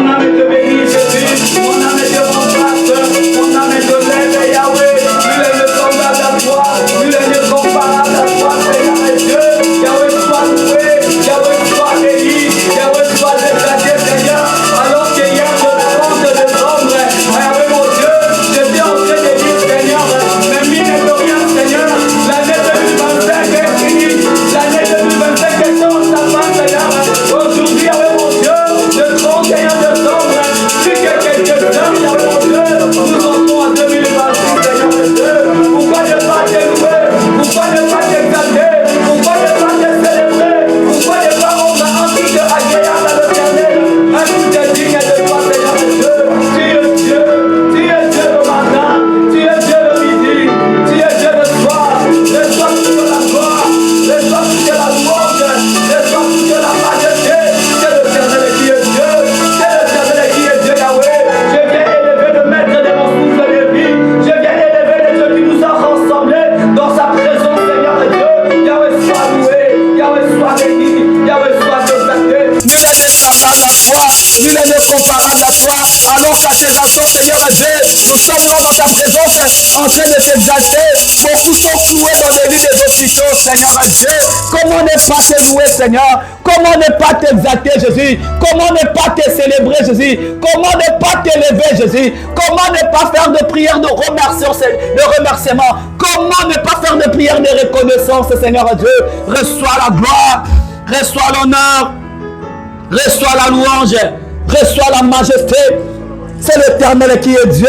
Mon âme te bénit, Jésus. Mon âme te remplace. Mon âme te lève, Yahweh. Nul n'est semblable à toi. Nul n'est comparable à toi, Seigneur et Dieu. Yahweh, sois loué. Yahweh, sois béni. Yahweh, sois exalté, Seigneur. Alors qu'il y a de compte de l'ombre. Yahweh, mon Dieu, j'étais en train de dire, Seigneur, mais mine de rien, Seigneur, l'année 2025 est finie. L'année 2025 est dans ta main, Seigneur. Aujourd'hui, Yahweh, mon Dieu, le 31 décembre, plus que quelques heures, Yahweh, mon Dieu, nous entrons en 2026, Seigneur de Dieu. Pourquoi ne pas te louer? Pourquoi ne pas t'exalter? Pourquoi ne pas te célébrer? Pourquoi ne pas rendre un culte agréable à l'Éternel? Un culte digne de toi, Seigneur de Dieu. Tu es Dieu. Tu es Dieu le matin. Tu es Dieu le midi. Tu es Dieu le soir. Le soir, toute la gloire. Le soir, toute la louange. Le soir, toute la majesté. C'est l'Éternel qui est Dieu. C'est l'Éternel qui est Dieu, Yahweh. Je viens élever le maître de mon souffle de vie. Je viens élever le Dieu qui nous a rassemblés dans sa présence, Seigneur de Dieu. Yahweh, sois loué. Yahweh, sois béni. Yahweh, sois exalté. Nul n'est semblable à toi. Nul n'est comparable à toi. Alors qu'à tes attentes, Seigneur Dieu, nous sommes là dans ta présence en train de t'exalter. Beaucoup sont cloués dans les lits des hôpitaux, Seigneur Dieu. Comment ne pas te louer, Seigneur? Comment ne pas t'exalter, Jésus? Comment ne pas te célébrer, Jésus? Comment ne pas t'élever, Jésus? Comment ne pas faire de prière de remerciement? Comment ne pas faire de prière de reconnaissance, Seigneur Dieu? Reçois la gloire, reçois l'honneur, reçois la louange, reçois la majesté. C'est l'Éternel qui est Dieu.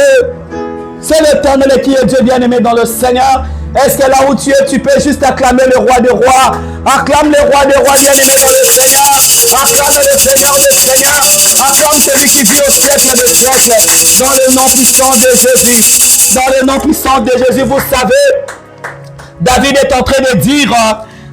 C'est l'Éternel qui est Dieu, bien-aimé dans le Seigneur. Est-ce que là où tu es, tu peux juste acclamer le roi des rois? Acclame le roi des rois, bien-aimé dans le Seigneur. Acclame le Seigneur des seigneurs. Acclame celui qui vit au siècle des siècles. Dans le nom puissant de Jésus. Dans le nom puissant de Jésus, vous savez, David est en train de dire,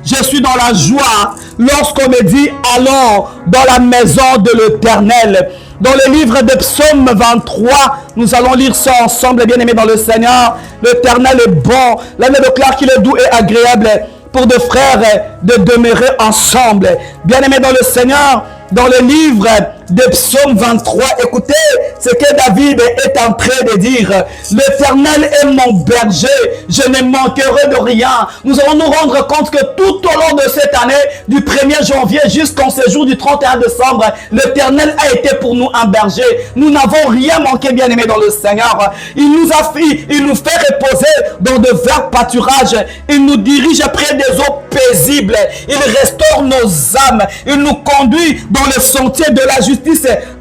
je suis dans la joie lorsqu'on me dit, allons dans la maison de l'Éternel. Dans le livre de Psaume 23, nous allons lire ça ensemble, bien-aimés dans le Seigneur. L'Éternel est bon. L'année déclare qu'il est doux et agréable pour deux frères de demeurer ensemble. Bien-aimés dans le Seigneur, dans le livre de Psaume 23, écoutez ce que David est en train de dire. L'Éternel est mon berger, je ne manquerai de rien. Nous allons nous rendre compte que tout au long de cette année, du 1er janvier jusqu'en ce jour du 31 décembre, l'Éternel a été pour nous un berger. Nous n'avons rien manqué, bien aimé dans le Seigneur. Il nous fait reposer dans de verts pâturages. Il nous dirige près des eaux paisibles. Il restaure nos âmes. Il nous conduit dans le sentier de la justice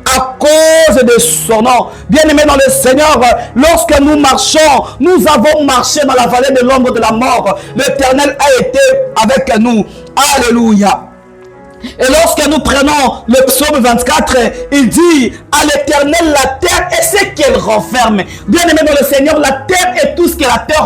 à cause de son nom. Bien-aimés dans le Seigneur, lorsque nous marchons, nous avons marché dans la vallée de l'ombre de la mort. L'Éternel a été avec nous. Alléluia. Et lorsque nous prenons le psaume 24, il dit à l'Éternel la terre et ce qu'elle renferme. Bien aimé dans le Seigneur, la terre et tout ce que la terre,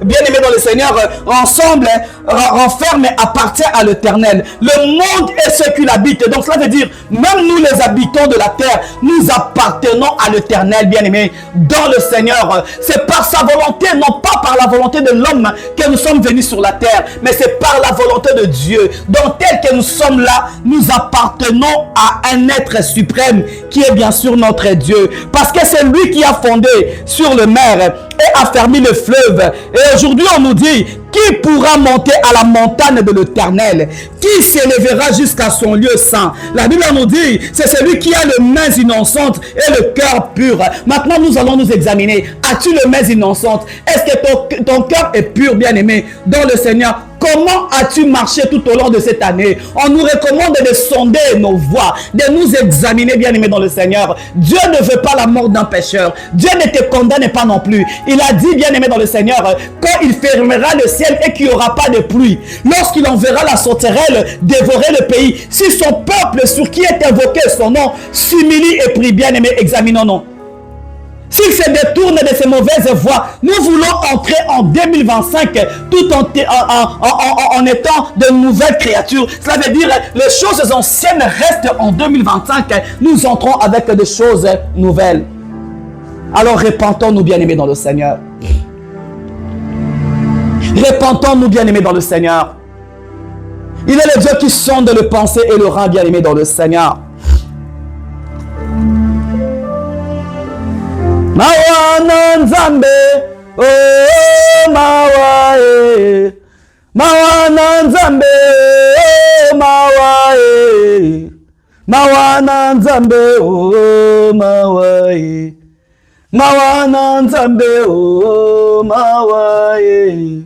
bien aimé dans le Seigneur, ensemble renferme appartient à l'Éternel. Le monde est ce qu'il habite. Donc cela veut dire, même nous les habitants de la terre, nous appartenons à l'Éternel, bien aimé dans le Seigneur. C'est par sa volonté, non pas par la volonté de l'homme que nous sommes venus sur la terre, mais c'est par la volonté de Dieu. Donc tel que nous sommes là, nous appartenons à un être suprême qui est bien sûr notre Dieu, parce que c'est lui qui a fondé sur le mer et a fermé le fleuve. Et aujourd'hui on nous dit, qui pourra monter à la montagne de l'Éternel? Qui s'élèvera jusqu'à son lieu saint? La Bible nous dit, c'est celui qui a les mains innocentes et le cœur pur. Maintenant nous allons nous examiner. As-tu les mains innocentes? Est-ce que ton cœur est pur, bien aimé dans le Seigneur? Comment as-tu marché tout au long de cette année? On nous recommande de sonder nos voies, de nous examiner, bien aimé dans le Seigneur. Dieu ne veut pas la mort d'un pécheur. Dieu ne te condamne pas non plus. Il a dit, bien aimé dans le Seigneur, quand il fermera le ciel et qu'il n'y aura pas de pluie, lorsqu'il enverra la sauterelle dévorer le pays, si son peuple sur qui est invoqué son nom s'humilie et prie, bien aimé, examinons-nous. S'il se détourne de ces mauvaises voies, nous voulons entrer en 2025 tout en étant de nouvelles créatures. Cela veut dire les choses anciennes restent en 2025. Nous entrons avec des choses nouvelles. Alors repentons-nous, bien-aimés dans le Seigneur. Repentons-nous, bien-aimés dans le Seigneur. Il est le Dieu qui sonde le pensée et le rend, bien-aimé dans le Seigneur. nzambe, oh mawae. Mawana nzambe, oh mawae. Mawana nzambe, oh mawae. Mawana nzambe, oh mawae.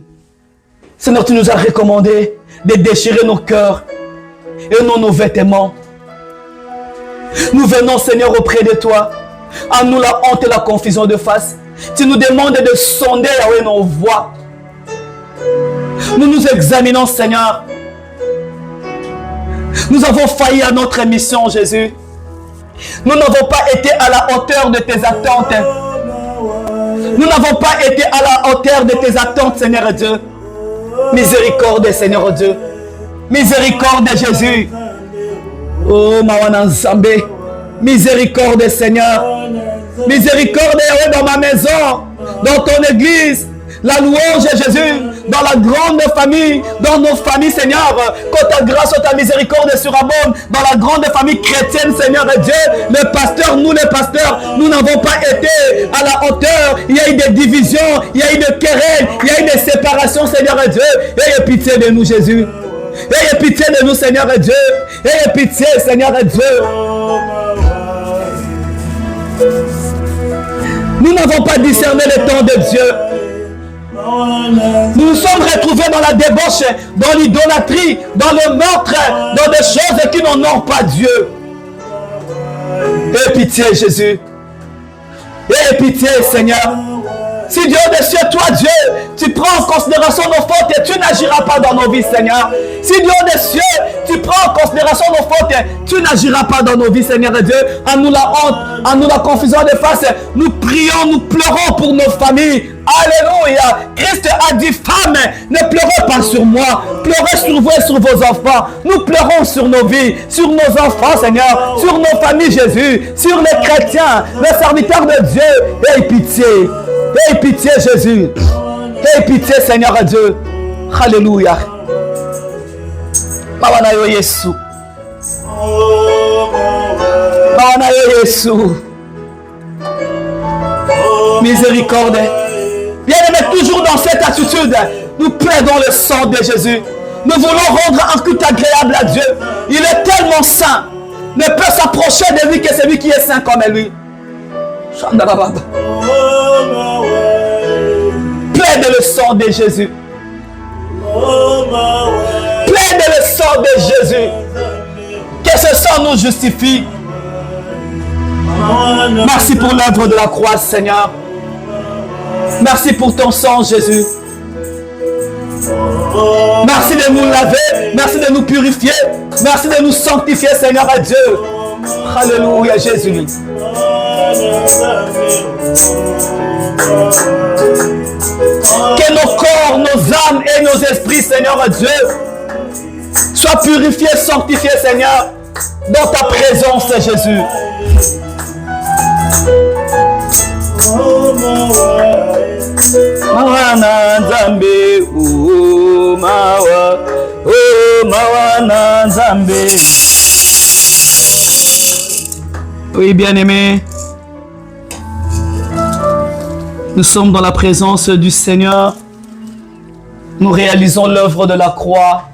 Seigneur, tu nous as recommandé de déchirer nos cœurs et non nos vêtements. Nous venons, Seigneur, auprès de toi. En nous la honte et la confusion de face. Tu nous demandes de sonder, Yahweh, nos voies. Nous nous examinons, Seigneur. Nous avons failli à notre mission, Jésus. Nous n'avons pas été à la hauteur de tes attentes. Nous n'avons pas été à la hauteur de tes attentes, Seigneur Dieu. Miséricorde, Seigneur Dieu. Miséricorde, Jésus. Oh, Mawana Nzambe. Miséricorde, Seigneur. Miséricorde, Yahweh, dans ma maison, dans ton église. La louange, Jésus, dans la grande famille, dans nos familles, Seigneur. Que ta grâce ou ta miséricorde surabonde dans la grande famille chrétienne, Seigneur Dieu. Le pasteur, nous les pasteurs, nous n'avons pas été à la hauteur. Il y a eu des divisions, il y a eu des querelles, il y a eu des séparations, Seigneur Dieu. Ayez pitié de nous, Jésus. Ayez pitié de nous, Seigneur Dieu. Ayez pitié, Seigneur Dieu. Nous n'avons pas discerné le temps de Dieu. Nous nous sommes retrouvés dans la débauche, dans l'idolâtrie, dans le meurtre, dans des choses qui n'honorent pas Dieu. Aie pitié, Jésus. Aie pitié, Seigneur. Si Dieu des cieux, toi Dieu, tu prends en considération nos fautes et tu n'agiras pas dans nos vies, Seigneur. Si Dieu des cieux, tu prends en considération nos fautes, tu n'agiras pas dans nos vies, Seigneur Dieu. En nous la honte, en nous la confusion de face, nous prions, nous pleurons pour nos familles. Alléluia. Christ a dit, femmes, ne pleurez pas sur moi, pleurez sur vous et sur vos enfants. Nous pleurons sur nos vies, sur nos enfants, Seigneur, sur nos familles, Jésus, sur les chrétiens, les serviteurs de Dieu. Aie pitié. Aie pitié, Jésus. Aie pitié, Seigneur Dieu. Alléluia. Mawana yo Yesu. Mawana yo Yesu. Miséricorde. Bien-aimés, toujours dans cette attitude, nous plaidons le sang de Jésus. Nous voulons rendre un culte agréable à Dieu. Il est tellement saint. Ne peut s'approcher de lui que celui qui est saint comme lui. Plaide le sang de Jésus. Plaide le sang de Jésus. Que ce sang nous justifie. Merci pour l'œuvre de la croix, Seigneur. Merci pour ton sang, Jésus. Merci de nous laver. Merci de nous purifier. Merci de nous sanctifier, Seigneur à Dieu. Alléluia, Jésus. Que nos corps, nos âmes et nos esprits, Seigneur Dieu, soient purifiés, sanctifiés, Seigneur, dans ta présence, Jésus. Mawana Nzambe, oh mawa, oh Mawana Nzambe. Oui, bien-aimés, nous sommes dans la présence du Seigneur. Nous réalisons l'œuvre de la croix.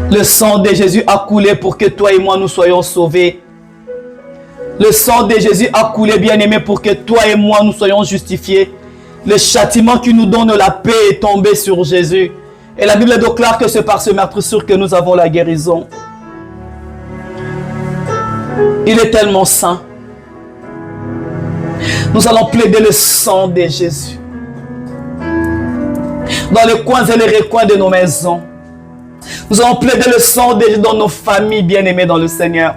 Le sang de Jésus a coulé pour que toi et moi nous soyons sauvés. Le sang de Jésus a coulé, bien-aimé, pour que toi et moi nous soyons justifiés. Le châtiment qui nous donne la paix est tombé sur Jésus. Et la Bible déclare que c'est par ce meurtrissure que nous avons la guérison. Il est tellement saint. Nous allons plaider le sang de Jésus dans les coins et les recoins de nos maisons. Nous allons plaider le sang de Jésus dans nos familles, bien-aimées dans le Seigneur.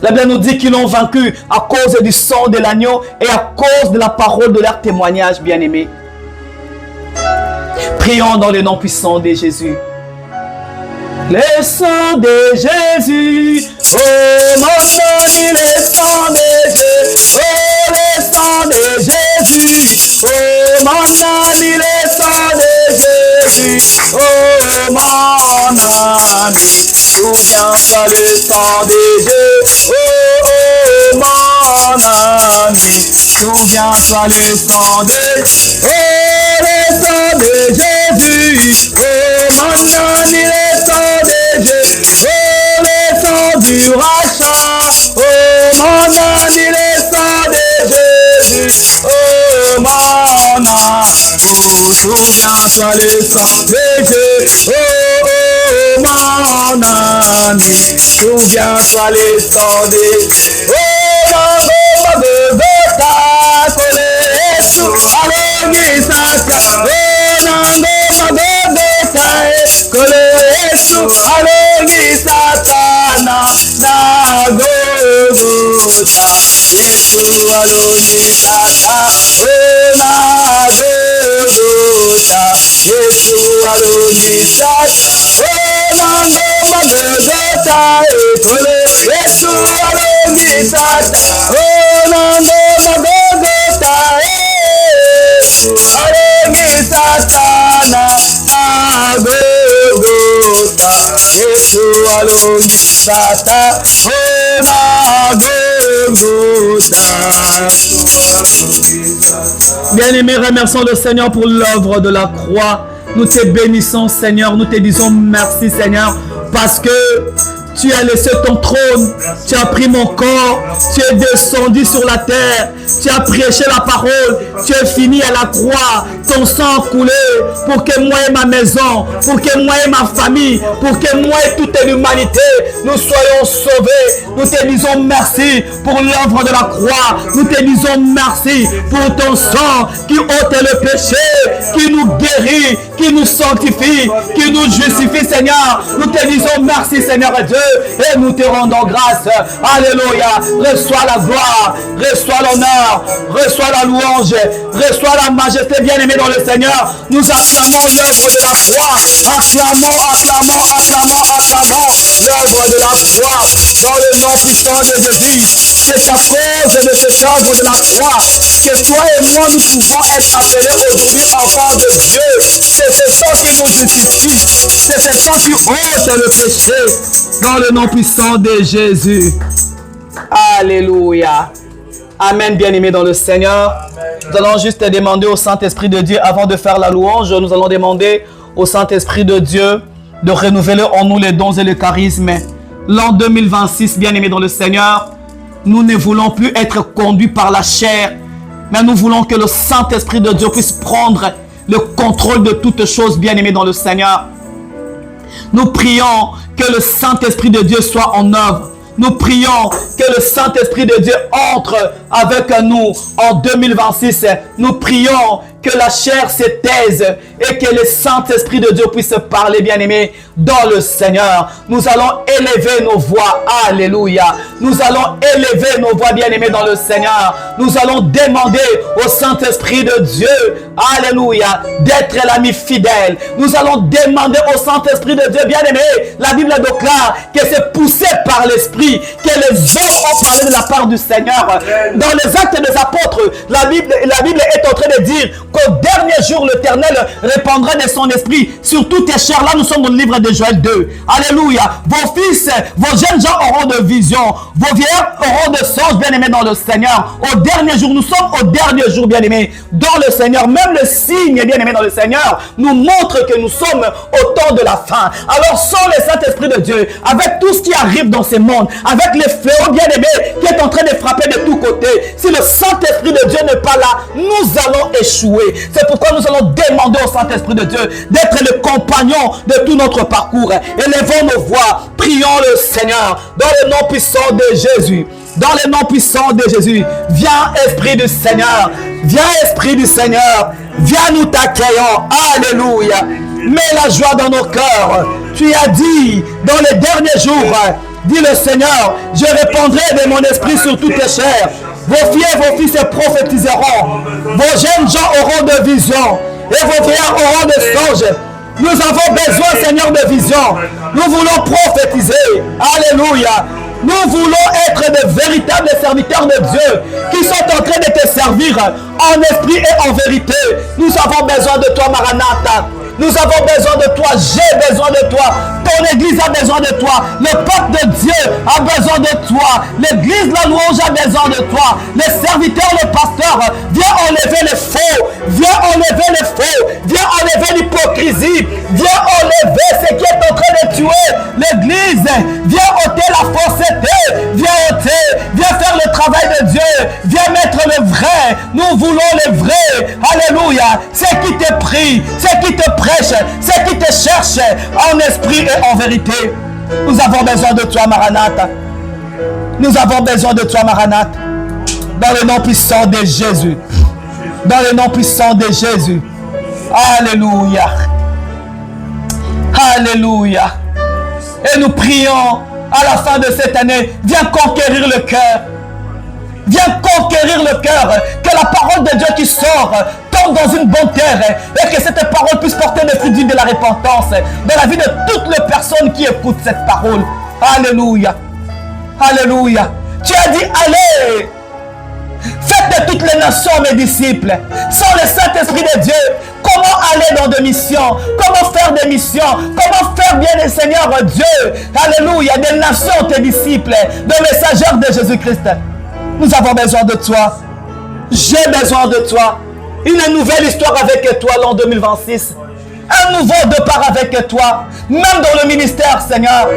La Bible nous dit qu'ils l'ont vaincu à cause du sang de l'agneau et à cause de la parole de leur témoignage, bien-aimés. Prions dans le nom puissant de Jésus. Le sang de Jésus, oh mon ami, le sang de Jésus, oh le sang de Jésus, oh mon ami, le sang de Jésus, oh mon ami, souviens-toi le sang de Jésus, oh mon ami, souviens-toi le sang de, oh le sang de Jésus, oh mon ami, le sang de Jésus, oh le sang du rachat, oh mon ami, le sang de Jésus, oh mon amour, souviens-toi le sang de Jésus, oh mon ami, souviens-toi le sang de Jésus, oh mon Bogota, Yesu, alongi sasa, oh nango Bogota, Yesu, alongi satana, na Golgotha, Yesu, alongi sasa, oh na Golgotha, Yesu, alongi sasa, oh nango Bogota, Yesu, alongi sasa, oh nango Bogota, alongi satana, na Golgotha, Yesu, alongi sata, oh na Golgotha. Bien-aimés, remercions le Seigneur pour l'œuvre de la croix. Nous te bénissons, Seigneur. Nous te disons merci, Seigneur, parce que tu as laissé ton trône, tu as pris mon corps, tu es descendu sur la terre, tu as prêché la parole, tu es fini à la croix, ton sang a coulé pour que moi et ma maison, pour que moi et ma famille, pour que moi et toute l'humanité, nous soyons sauvés. Nous te disons merci pour l'œuvre de la croix, nous te disons merci pour ton sang qui ôte le péché, qui nous guérit, qui nous sanctifie, qui nous justifie, Seigneur. Nous te disons merci, Seigneur Dieu, et nous te rendons grâce. Alléluia. Reçois la gloire, reçois l'honneur, reçois la louange, reçois la majesté, bien-aimée dans le Seigneur. Nous acclamons l'œuvre de la croix. Acclamons, acclamons, acclamons, acclamons l'œuvre de la croix dans le nom puissant de Jésus. C'est à cause de cette œuvre de la croix que toi et moi nous pouvons être appelés aujourd'hui enfants de Dieu. C'est ce sang qui nous justifie, c'est ce sang qui ôte le péché dans le nom puissant de Jésus. Alléluia. Amen, bien-aimés dans le Seigneur. Nous allons juste demander au Saint-Esprit de Dieu, avant de faire la louange, nous allons demander au Saint-Esprit de Dieu de renouveler en nous les dons et les charismes. L'an 2026, bien-aimés dans le Seigneur, nous ne voulons plus être conduits par la chair, mais nous voulons que le Saint-Esprit de Dieu puisse prendre le contrôle de toutes choses, bien-aimés dans le Seigneur. Nous prions que le Saint-Esprit de Dieu soit en œuvre. Nous prions que le Saint-Esprit de Dieu entre avec nous en 2026. Nous prions que la chair se taise et que le Saint-Esprit de Dieu puisse parler, bien-aimés, dans le Seigneur. Nous allons élever nos voix. Alléluia. Nous allons élever nos voix, bien-aimés, dans le Seigneur. Nous allons demander au Saint-Esprit de Dieu, alléluia, d'être l'ami fidèle. Nous allons demander au Saint-Esprit de Dieu, bien-aimé. La Bible déclare que c'est poussé par l'Esprit que les hommes ont parlé de la part du Seigneur. Dans les Actes des Apôtres, la Bible est en train de dire qu'au dernier jour, l'Éternel répandra de son esprit sur toutes tes chairs. Là, nous sommes dans le livre de Joël 2. Alléluia. Vos fils, vos jeunes gens auront de visions. Vos vieillards auront de songes, bien-aimés dans le Seigneur. Au dernier jour, nous sommes au dernier jour, bien-aimés, dans le Seigneur. Même le signe, bien-aimés dans le Seigneur, nous montre que nous sommes au temps de la fin. Alors, sans le Saint-Esprit de Dieu, avec tout ce qui arrive dans ce monde, avec les fléaux, bien-aimés, qui est en train de frapper de tous côtés, si le Saint-Esprit de Dieu n'est pas là, nous allons échouer. C'est pourquoi nous allons demander au Saint-Esprit de Dieu d'être le compagnon de tout notre parcours. Élevons nos voix, prions le Seigneur dans le nom puissant de Jésus. Dans le nom puissant de Jésus, viens Esprit du Seigneur, viens Esprit du Seigneur, viens nous t'accueillons. Alléluia. Mets la joie dans nos cœurs. Tu as dit dans les derniers jours, dit le Seigneur, je répandrai de mon esprit sur toutes les chairs. Vos filles et vos fils se prophétiseront. Vos jeunes gens auront de visions. Et vos vieillards auront de songes. Nous avons besoin, Seigneur, de visions. Nous voulons prophétiser. Alléluia. Nous voulons être de véritables serviteurs de Dieu qui sont en train de te servir en esprit et en vérité. Nous avons besoin de toi, Maranatha. Nous avons besoin de toi. J'ai besoin de toi. Ton église a besoin de toi. Le peuple de Dieu a besoin de toi. L'église, la louange a besoin de toi. Les serviteurs, le pasteur, viens enlever les faux. Viens enlever les faux. Viens enlever l'hypocrisie. Viens enlever ce qui est en train de tuer l'église. Viens ôter la fausseté. Viens ôter. Viens faire le travail de Dieu. Viens mettre le vrai. Nous voulons le vrai. Alléluia. C'est qui te prie. C'est qui te prêche. C'est qui te cherche en esprit et en vérité. Nous avons besoin de toi, Maranatha. Nous avons besoin de toi, Maranatha. Dans le nom puissant de Jésus. Dans le nom puissant de Jésus. Alléluia. Alléluia. Et nous prions à la fin de cette année, viens conquérir le cœur. Viens conquérir le cœur. Que la parole de Dieu qui sort tombe dans une bonne terre et que cette parole puisse porter le fruit de la repentance dans la vie de toutes les personnes qui écoutent cette parole. Alléluia. Alléluia. Tu as dit, allez, faites de toutes les nations mes disciples. Sans le Saint-Esprit de Dieu, comment aller dans des missions? Comment faire des missions? Comment faire bien le Seigneur Dieu? Alléluia. Des nations tes disciples, des messagers de Jésus-Christ. Nous avons besoin de toi. J'ai besoin de toi. Une nouvelle histoire avec toi l'an 2026. Un nouveau départ avec toi. Même dans le ministère, Seigneur.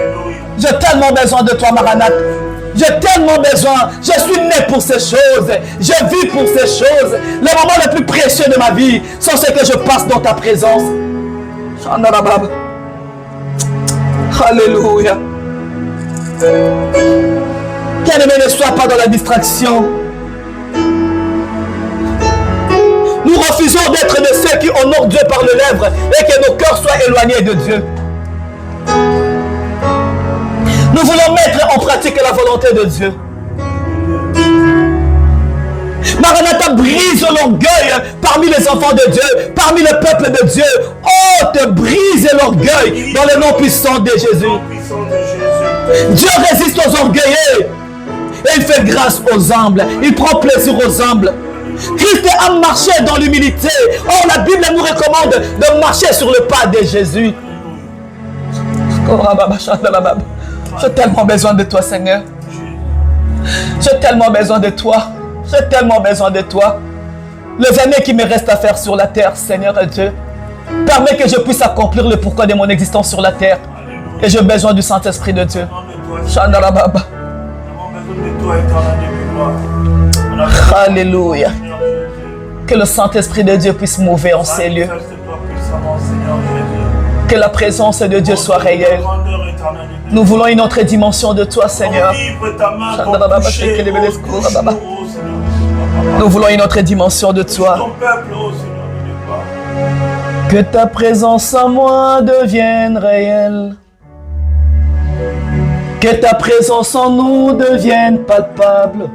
J'ai tellement besoin de toi, Maranatha. J'ai tellement besoin. Je suis né pour ces choses. Je vis pour ces choses. Les moments les plus précieux de ma vie sont ceux que je passe dans ta présence. Alléluia. Bien-aimé, ne sois pas dans la distraction. Nous refusons d'être de ceux qui honorent Dieu par les lèvres et que nos cœurs soient éloignés de Dieu. Nous voulons mettre en pratique la volonté de Dieu. Maranatha, brise l'orgueil parmi les enfants de Dieu, parmi le peuple de Dieu. Ôte, brise l'orgueil dans le nom puissant de Jésus. Dieu résiste aux orgueilleux et il fait grâce aux humbles. Il prend plaisir aux humbles. Christ a marché dans l'humilité. Or, la Bible nous recommande de marcher sur le pas de Jésus. J'ai tellement besoin de toi, Seigneur. J'ai tellement besoin de toi. J'ai tellement besoin de toi. Les années qui me restent à faire sur la terre, Seigneur Dieu, permets que je puisse accomplir le pourquoi de mon existence sur la terre. Et j'ai besoin du Saint-Esprit de Dieu. Shandarababa. Alléluia. Que le Saint-Esprit de Dieu puisse mouver en ces lieux. Que la présence de Dieu soit réelle. Nous voulons une autre dimension de toi, Seigneur. Nous voulons une autre dimension de toi. Que ta présence en moi devienne réelle. Que ta présence en nous devienne palpable.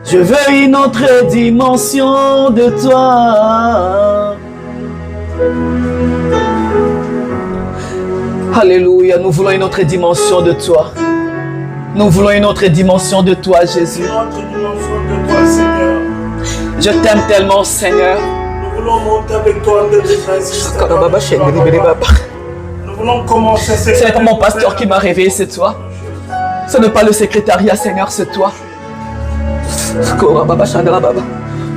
Je veux une autre dimension de toi. Alléluia, nous voulons une autre dimension de toi. Nous voulons une autre dimension de toi, Jésus. Une autre dimension de toi, Seigneur. Je t'aime tellement, Seigneur. Nous voulons monter avec toi en Nous voulons commencer. C'est pas mon pasteur qui m'a réveillé, c'est toi. Ce n'est pas le secrétariat, Seigneur, c'est toi.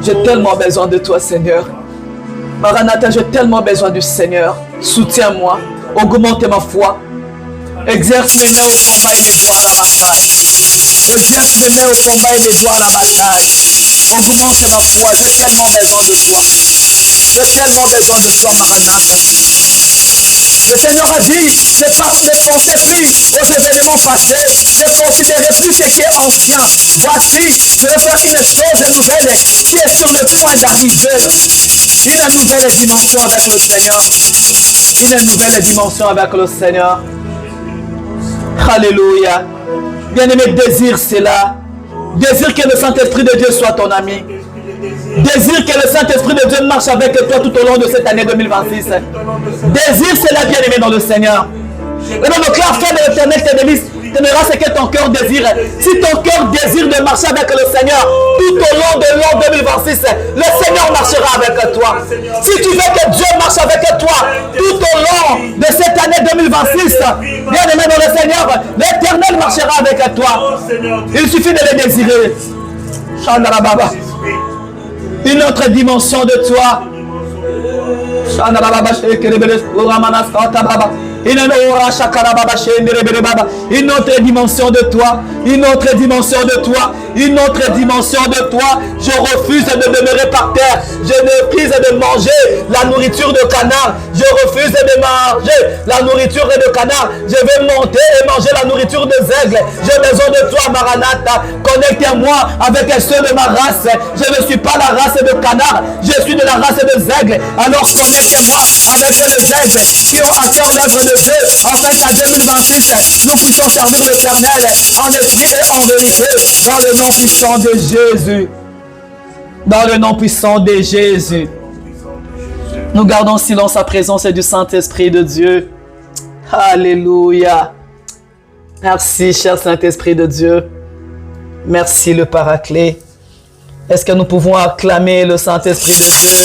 J'ai tellement besoin de toi, Seigneur. Maranatha, j'ai tellement besoin du Seigneur. Soutiens-moi, augmente ma foi. Exerce mes nez au combat et mes doigts à la bataille. Exerce mes nez au combat et mes doigts à la bataille. Augmente ma foi, j'ai tellement besoin de toi. J'ai tellement besoin de toi, Maranatha. Le Seigneur a dit, ne pensez plus aux événements passés, ne considérez plus ce qui est ancien. Voici, je vais faire une chose nouvelle qui est sur le point d'arriver. Une nouvelle dimension avec le Seigneur. Une nouvelle dimension avec le Seigneur. Alléluia. Bien-aimé, désire cela. Désire que le Saint-Esprit de Dieu soit ton ami. Désire que le Saint-Esprit de Dieu marche avec toi tout au long de cette année 2026. Désire cela, bien-aimé dans le Seigneur. Et dans le cœur, frère de l'Éternel te délice. Tu aimeras ce que ton cœur désire. Si ton cœur désire de marcher avec le Seigneur tout au long de l'an 2026, le Seigneur marchera avec toi. Si tu veux que Dieu marche avec toi tout au long de cette année 2026, bien aimé dans le Seigneur, l'Éternel marchera avec toi. Il suffit de le désirer. Chandarababa. Une autre dimension de toi. Une autre dimension de toi, une autre dimension de toi, une autre dimension de toi. Je refuse de demeurer par terre. Je refuse de manger la nourriture de canard. Je refuse de manger la nourriture de canard. Je vais monter et manger la nourriture des aigles. J'ai besoin de toi, Maranatha. Connecte-moi avec ceux de ma race. Je ne suis pas la race de canard. Je suis de la race des aigles. Alors connecte-moi avec les aigles qui ont à cœur d'œuvre de Dieu. En fait, à 2026, nous puissions servir l'Éternel en esprit et en vérité. Dans le nom puissant de Jésus. Dans le nom puissant de Jésus. Nous gardons silence à présence du Saint-Esprit de Dieu. Alléluia. Merci, cher Saint-Esprit de Dieu. Merci, le Paraclet. Est-ce que nous pouvons acclamer le Saint-Esprit de Dieu,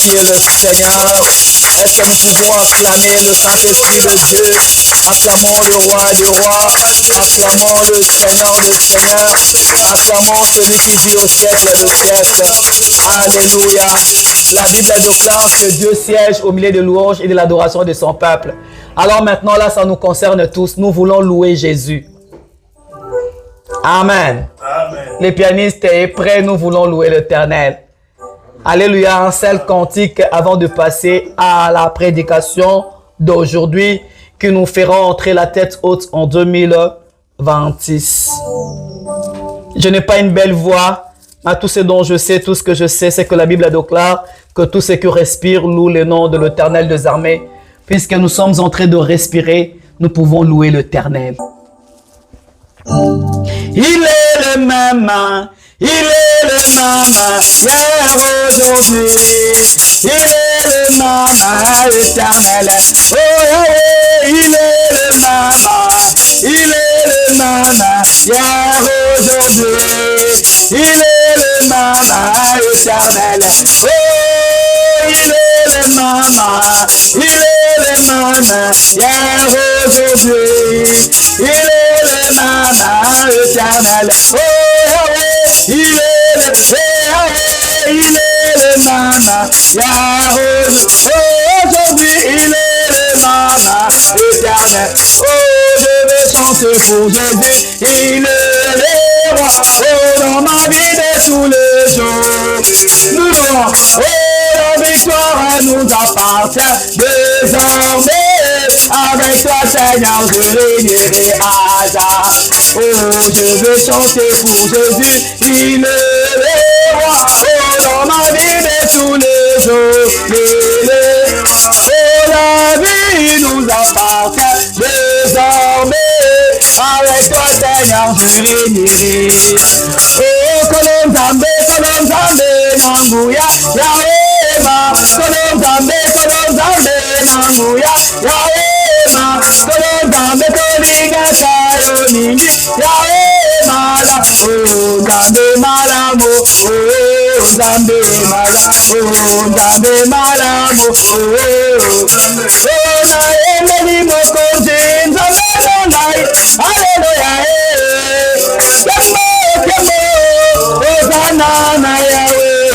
qui est le Seigneur? Est-ce que nous pouvons acclamer le Saint-Esprit de Dieu? Acclamons le Roi du Roi. Acclamons le Seigneur des Seigneurs. Acclamons celui qui vit au siècle de siècle. Alléluia. La Bible déclare que Dieu siège au milieu de louanges et de l'adoration de son peuple. Alors maintenant, là, ça nous concerne tous. Nous voulons louer Jésus. Amen. Amen. Les pianistes est prêts, nous voulons louer l'Éternel. Alléluia, un seul cantique avant de passer à la prédication d'aujourd'hui qui nous fera entrer la tête haute en 2026. Je n'ai pas une belle voix, mais tout ce dont je sais, tout ce que je sais, c'est que la Bible déclare que tout ce qui respire loue le nom de l'Éternel des armées. Puisque nous sommes en train de respirer, nous pouvons louer l'Éternel. Il est le même, il est le même, hier, aujourd'hui. Il est le même, éternel. Oh, oh, il est le même, il est le même, hier, aujourd'hui. Il est le même, éternel. Oh, il est le même, il est le même, hier, aujourd'hui. Il est le même, éternel. Oh, oh, il est le même, aujourd'hui il est le même, éternel. Oh, je vais chanter pour Jésus, il est le roi. Oh, dans ma vie de tous les jours, nous louons. Oh, la victoire nous appartient désormais. Avec toi, Seigneur, je régnerai à jamais. Oh, je veux chanter pour Jésus, il est le roi. Oh, dans ma vie de tous les jours, il est. Oh, la vie nous appartient désormais. Avec toi, Seigneur, je régnerai. Oh, Kolom Zambé, Mangouya, Yahweh, Kolom Zambé, Mangouya, Yahweh. Zambe tolinga kayo mingi Yahweh mala oh Zambe malamo oh Zambe mala oh Zambe malamo oh na emeli mokonzi Zambe nonai Hallelujah Kembo Hosanna na Yahweh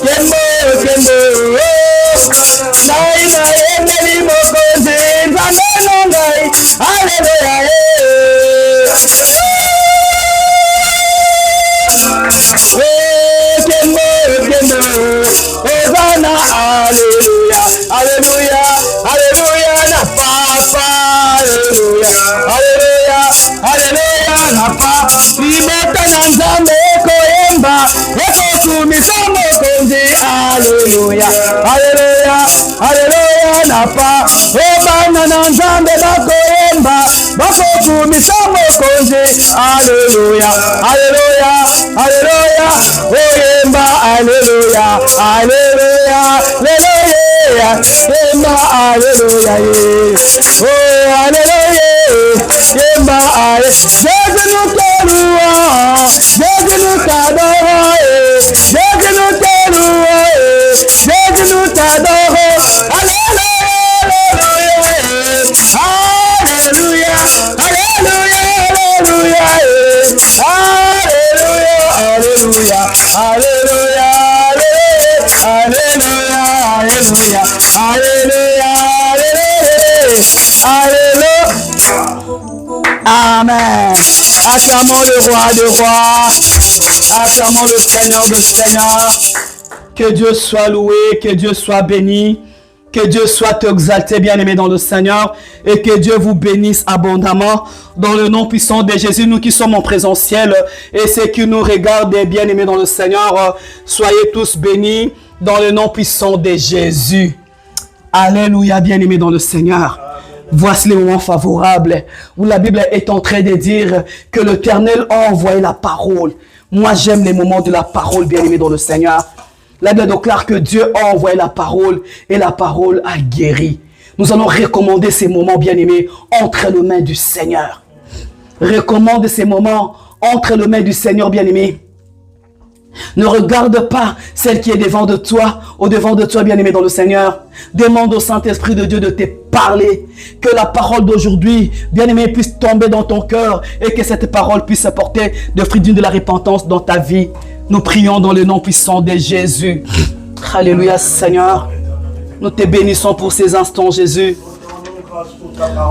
Kembo na emeli mokonzi Zambe nonai Hallelujah. Hosanna, Hallelujah, Hallelujah, Hallelujah, na papa, Hallelujah, Hallelujah, Hallelujah, na papa. Libeta na Nzambe koyemba, ekokumisa mokonzi, Hallelujah, Hallelujah, Hallelujah, na papa. Obana na Nzambe bakoyemba, bakokumisa mokonzi, Hallelujah, Hallelujah, Hallelujah, oyemba, Hallelujah, Hallelujah, Hallelujah, oyemba, Hallelujah, oh, Hallelujah, Yemba aye. Jésus nous te louons, Jésus nous t'adorons, Jésus nous te louons, Jésus nous t'adorons. Alléluia, alléluia, alléluia, alléluia, alléluia, alléluia, alléluia, alléluia, alléluia, amen. Acclamons le roi des rois, acclamons le Seigneur des seigneurs. Que Dieu soit loué, que Dieu soit béni. Que Dieu soit exalté, bien-aimé dans le Seigneur, et que Dieu vous bénisse abondamment dans le nom puissant de Jésus. Nous qui sommes en présentiel et ceux qui nous regardent, bien-aimés dans le Seigneur, soyez tous bénis dans le nom puissant de Jésus. Alléluia, bien-aimés dans le Seigneur. Voici les moments favorables où la Bible est en train de dire que l'Éternel a envoyé la parole. Moi, j'aime les moments de la parole, bien-aimés dans le Seigneur. La Bible déclare que Dieu a envoyé la parole et la parole a guéri. Nous allons recommander ces moments, bien-aimés, entre les mains du Seigneur. Recommande ces moments entre les mains du Seigneur, bien-aimé. Ne regarde pas celle qui est devant de toi, au-devant de toi, bien-aimé dans le Seigneur. Demande au Saint-Esprit de Dieu de te parler. Que la parole d'aujourd'hui, bien-aimé, puisse tomber dans ton cœur et que cette parole puisse apporter de fruits de la repentance dans ta vie. Nous prions dans le nom puissant de Jésus. Alléluia, Seigneur. Nous te bénissons pour ces instants, Jésus.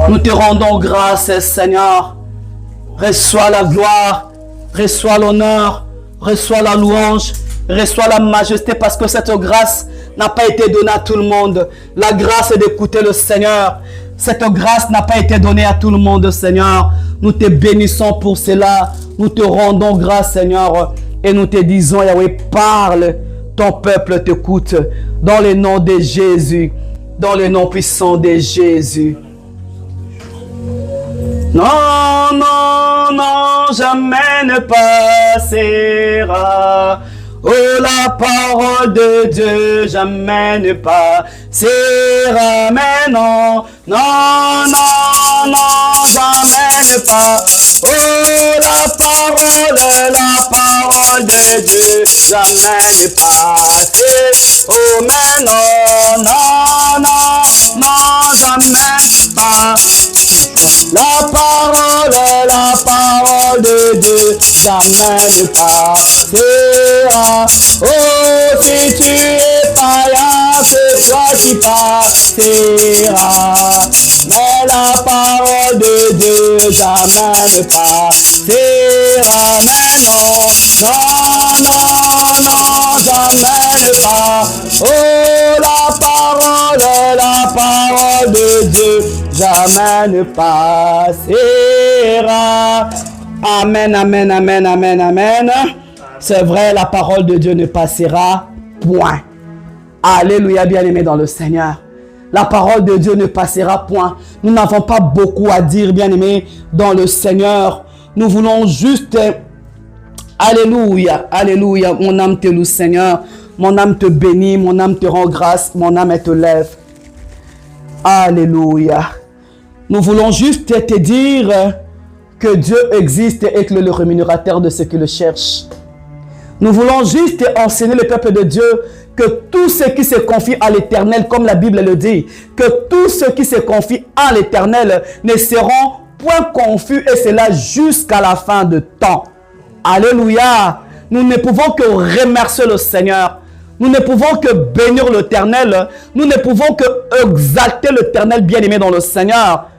Nous te rendons grâce, Seigneur. Reçois la gloire, reçois l'honneur, reçois la louange, reçois la majesté, parce que cette grâce n'a pas été donnée à tout le monde. La grâce d'écouter le Seigneur. Cette grâce n'a pas été donnée à tout le monde, Seigneur. Nous te bénissons pour cela. Nous te rendons grâce, Seigneur. Et nous te disons, Yahweh, parle, ton peuple t'écoute, dans le nom de Jésus, dans le nom puissant de Jésus. Non, non, non, jamais ne passera. Oh, la parole de Dieu, jamais ne passera. Mais non, non, non, non, jamais ne passera. Oh, la parole de Dieu, jamais ne passera. Oh, mais non, non, non, non, jamais pas. La parole de Dieu, jamais ne passera. Oh, si tu es païen, c'est toi qui passeras. Mais la parole de Dieu, jamais ne passera. Mais non, non, non, non, jamais ne passera. Oh, la parole de Dieu, jamais ne passera. Amen, amen, amen, amen, amen. C'est vrai, la parole de Dieu ne passera point. Alléluia, bien-aimé dans le Seigneur. La parole de Dieu ne passera point. Nous n'avons pas beaucoup à dire, bien-aimé, dans le Seigneur. Nous voulons juste... Alléluia, alléluia. Mon âme te loue, Seigneur. Mon âme te bénit, mon âme te rend grâce, mon âme te lève. Alléluia. Nous voulons juste te dire que Dieu existe et qu'il est le rémunérateur de ceux qui le cherchent. Nous voulons juste enseigner le peuple de Dieu que tous ceux qui se confient à l'Éternel, comme la Bible le dit, que tous ceux qui se confient à l'Éternel ne seront point confus, et cela jusqu'à la fin de temps. Alléluia. Nous ne pouvons que remercier le Seigneur. Nous ne pouvons que bénir l'Éternel. Nous ne pouvons que exalter l'Éternel, bien-aimé dans le Seigneur.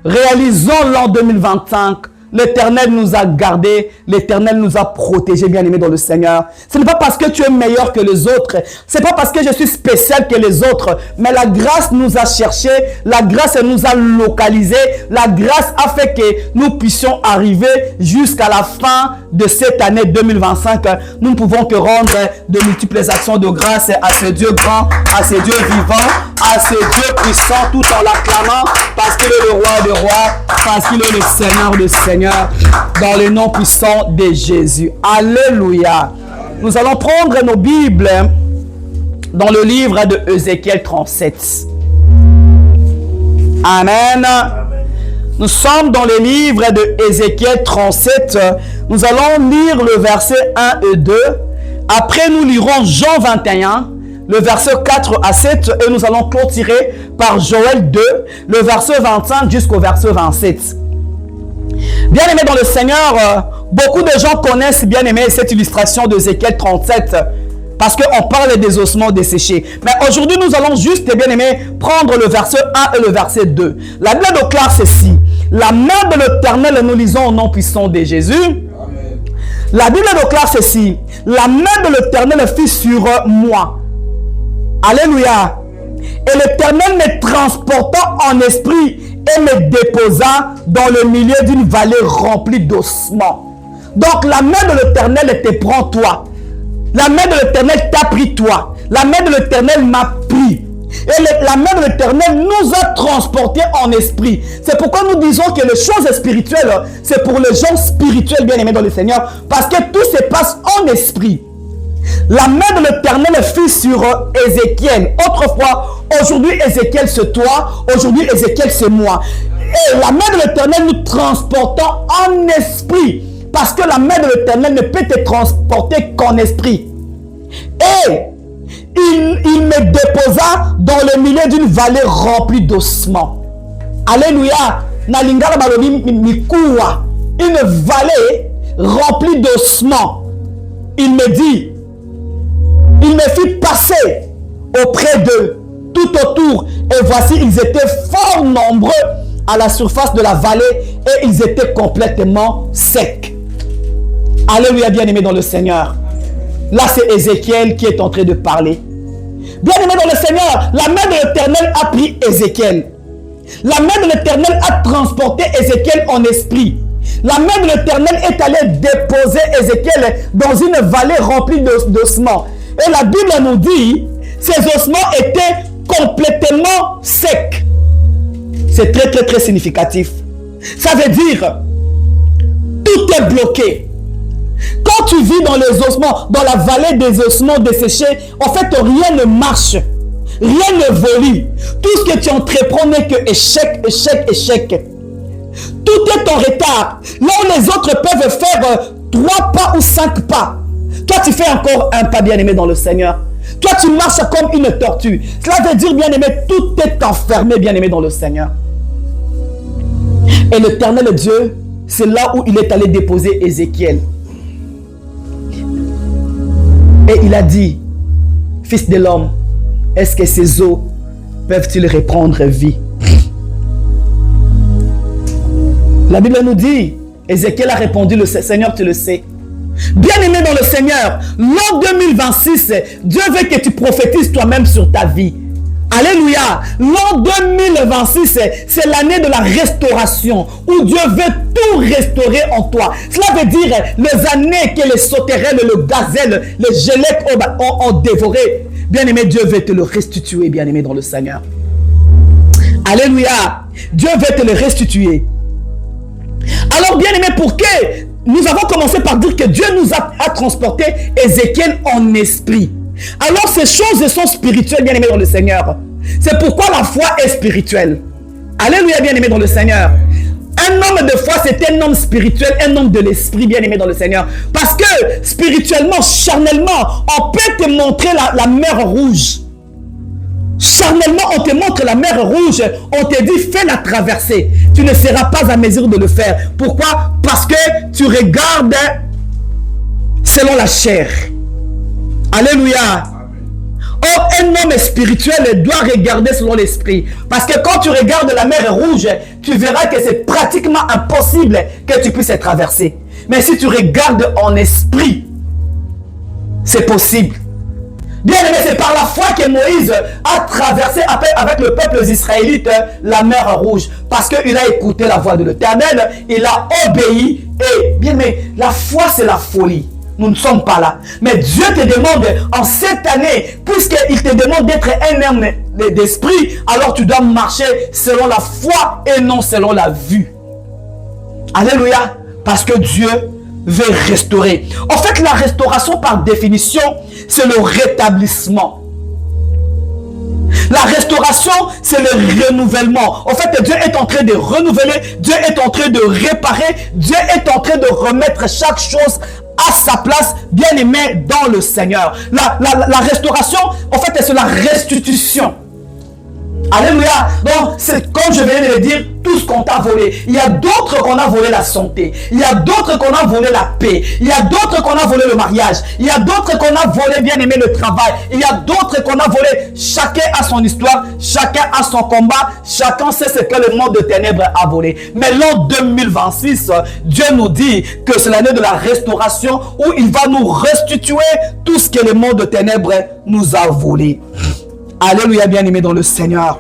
Réalisons l'an 2025. L'Éternel nous a gardés, l'Éternel nous a protégés, bien-aimés dans le Seigneur. Ce n'est pas parce que tu es meilleur que les autres, ce n'est pas parce que je suis spécial que les autres, mais la grâce nous a cherchés, la grâce nous a localisés, la grâce a fait que nous puissions arriver jusqu'à la fin de cette année 2025. Nous ne pouvons que rendre de multiples actions de grâce à ce Dieu grand, à ce Dieu vivant, à ce Dieu puissant, tout en l'acclamant, parce qu'il est le roi des rois, parce qu'il est le Seigneur des seigneurs, dans le nom puissant de Jésus. Alléluia. Nous allons prendre nos Bibles dans le livre de Ézéchiel 37. Amen. Nous sommes dans le livre de Ézéchiel 37. Nous allons lire le verset 1 et 2. Après, nous lirons Jean 21, le verset 4 à 7. Et nous allons clôturer par Joël 2, le verset 25 jusqu'au verset 27. Bien-aimés dans le Seigneur, beaucoup de gens connaissent, bien-aimés, cette illustration d'Ézéchiel 37. Parce qu'on parle des ossements desséchés. Mais aujourd'hui, nous allons juste, bien aimé, prendre le verset 1 et le verset 2. La Bible déclare ceci. La main de l'Éternel, nous lisons au nom puissant de Jésus. Amen. La Bible déclare ceci. La main de l'Éternel fut sur moi. Alléluia. Et l'Éternel me transporta en esprit et me déposa dans le milieu d'une vallée remplie d'ossements. Donc la main de l'Éternel te prend toi. La main de l'Éternel t'a pris toi. La main de l'Éternel m'a pris. Et la main de l'Éternel nous a transportés en esprit. C'est pourquoi nous disons que les choses spirituelles, c'est pour les gens spirituels bien aimés dans le Seigneur. Parce que tout se passe en esprit. La main de l'Éternel fut sur Ézéchiel. Autrefois, aujourd'hui Ézéchiel c'est toi. Aujourd'hui Ézéchiel c'est moi. Et la main de l'Éternel nous transportant en esprit. Parce que la main de l'Éternel ne peut te transporter qu'en esprit. Et il me déposa dans le milieu d'une vallée remplie d'ossements. Alléluia. Une vallée remplie d'ossements. Il me dit, il me fit passer auprès d'eux, tout autour. Et voici, ils étaient fort nombreux à la surface de la vallée et ils étaient complètement secs. Alléluia, bien-aimé dans le Seigneur. Là, c'est Ézéchiel qui est en train de parler. Bien-aimé dans le Seigneur, la main de l'Éternel a pris Ézéchiel. La main de l'Éternel a transporté Ézéchiel en esprit. La main de l'Éternel est allée déposer Ézéchiel dans une vallée remplie d'ossements. Et la Bible nous dit, ces ossements étaient complètement secs. C'est très, très, très significatif. Ça veut dire, tout est bloqué. Quand tu vis dans les ossements, dans la vallée des ossements desséchés, en fait, rien ne marche. Rien ne volue. Tout ce que tu entreprends n'est que échec, échec, échec. Tout est en retard. Là où les autres peuvent faire 3 pas ou 5 pas. Toi, tu fais encore un pas, bien-aimé dans le Seigneur. Toi, tu marches comme une tortue. Cela veut dire, bien-aimé, tout est enfermé, bien-aimé dans le Seigneur. Et l'Éternel Dieu, c'est là où il est allé déposer Ézéchiel. Et il a dit, fils de l'homme, est-ce que ces os peuvent-ils reprendre vie? La Bible nous dit, Ézéchiel a répondu, le Seigneur, tu le sais. Bien-aimé dans le Seigneur, l'an 2026, Dieu veut que tu prophétises toi-même sur ta vie. Alléluia. L'an 2026, c'est l'année de la restauration, où Dieu veut tout restaurer en toi. Cela veut dire les années que les sauterelles, le gazelle, les gélèques ont dévoré. Bien-aimé, Dieu veut te le restituer, bien-aimé dans le Seigneur. Alléluia. Dieu veut te le restituer. Alors, bien-aimé, pour que nous avons commencé par dire que Dieu nous a transporté Ézéchiel en esprit. Alors, ces choses sont spirituelles, bien-aimé dans le Seigneur. C'est pourquoi la foi est spirituelle. Alléluia, bien-aimé dans le Seigneur. Un homme de foi, c'est un homme spirituel, un homme de l'esprit, bien-aimé dans le Seigneur. Parce que spirituellement, charnellement, on peut te montrer la mer rouge. Charnellement, on te montre la mer rouge. On te dit, fais la traversée. Tu ne seras pas à mesure de le faire. Pourquoi? Parce que tu regardes selon la chair. Alléluia. Or, un homme spirituel doit regarder selon l'esprit. Parce que quand tu regardes la mer rouge, tu verras que c'est pratiquement impossible que tu puisses traverser. Mais si tu regardes en esprit, c'est possible. Bien aimé, c'est par la foi que Moïse a traversé avec le peuple israélite la mer rouge. Parce qu'il a écouté la voix de l'Éternel, il a obéi. Et bien aimé, la foi c'est la folie. Nous ne sommes pas là. Mais Dieu te demande en cette année, puisqu'il te demande d'être un homme d'esprit, alors tu dois marcher selon la foi et non selon la vue. Alléluia. Parce que Dieu veut restaurer. En fait, la restauration par définition, c'est le rétablissement. La restauration, c'est le renouvellement. En fait, Dieu est en train de renouveler, Dieu est en train de réparer, Dieu est en train de remettre chaque chose à sa place, bien aimé dans le Seigneur. La restauration, en fait, c'est la restitution. Alléluia. Donc, c'est comme je viens de le dire, tout ce qu'on t'a volé. Il y a d'autres qu'on a volé la santé. Il y a d'autres qu'on a volé la paix. Il y a d'autres qu'on a volé le mariage. Il y a d'autres qu'on a volé, bien aimé, le travail. Il y a d'autres qu'on a volé. Chacun a son histoire. Chacun a son combat. Chacun sait ce que le monde de ténèbres a volé. Mais l'an 2026, Dieu nous dit que c'est l'année de la restauration où il va nous restituer tout ce que le monde de ténèbres nous a volé. Alléluia, bien aimé dans le Seigneur.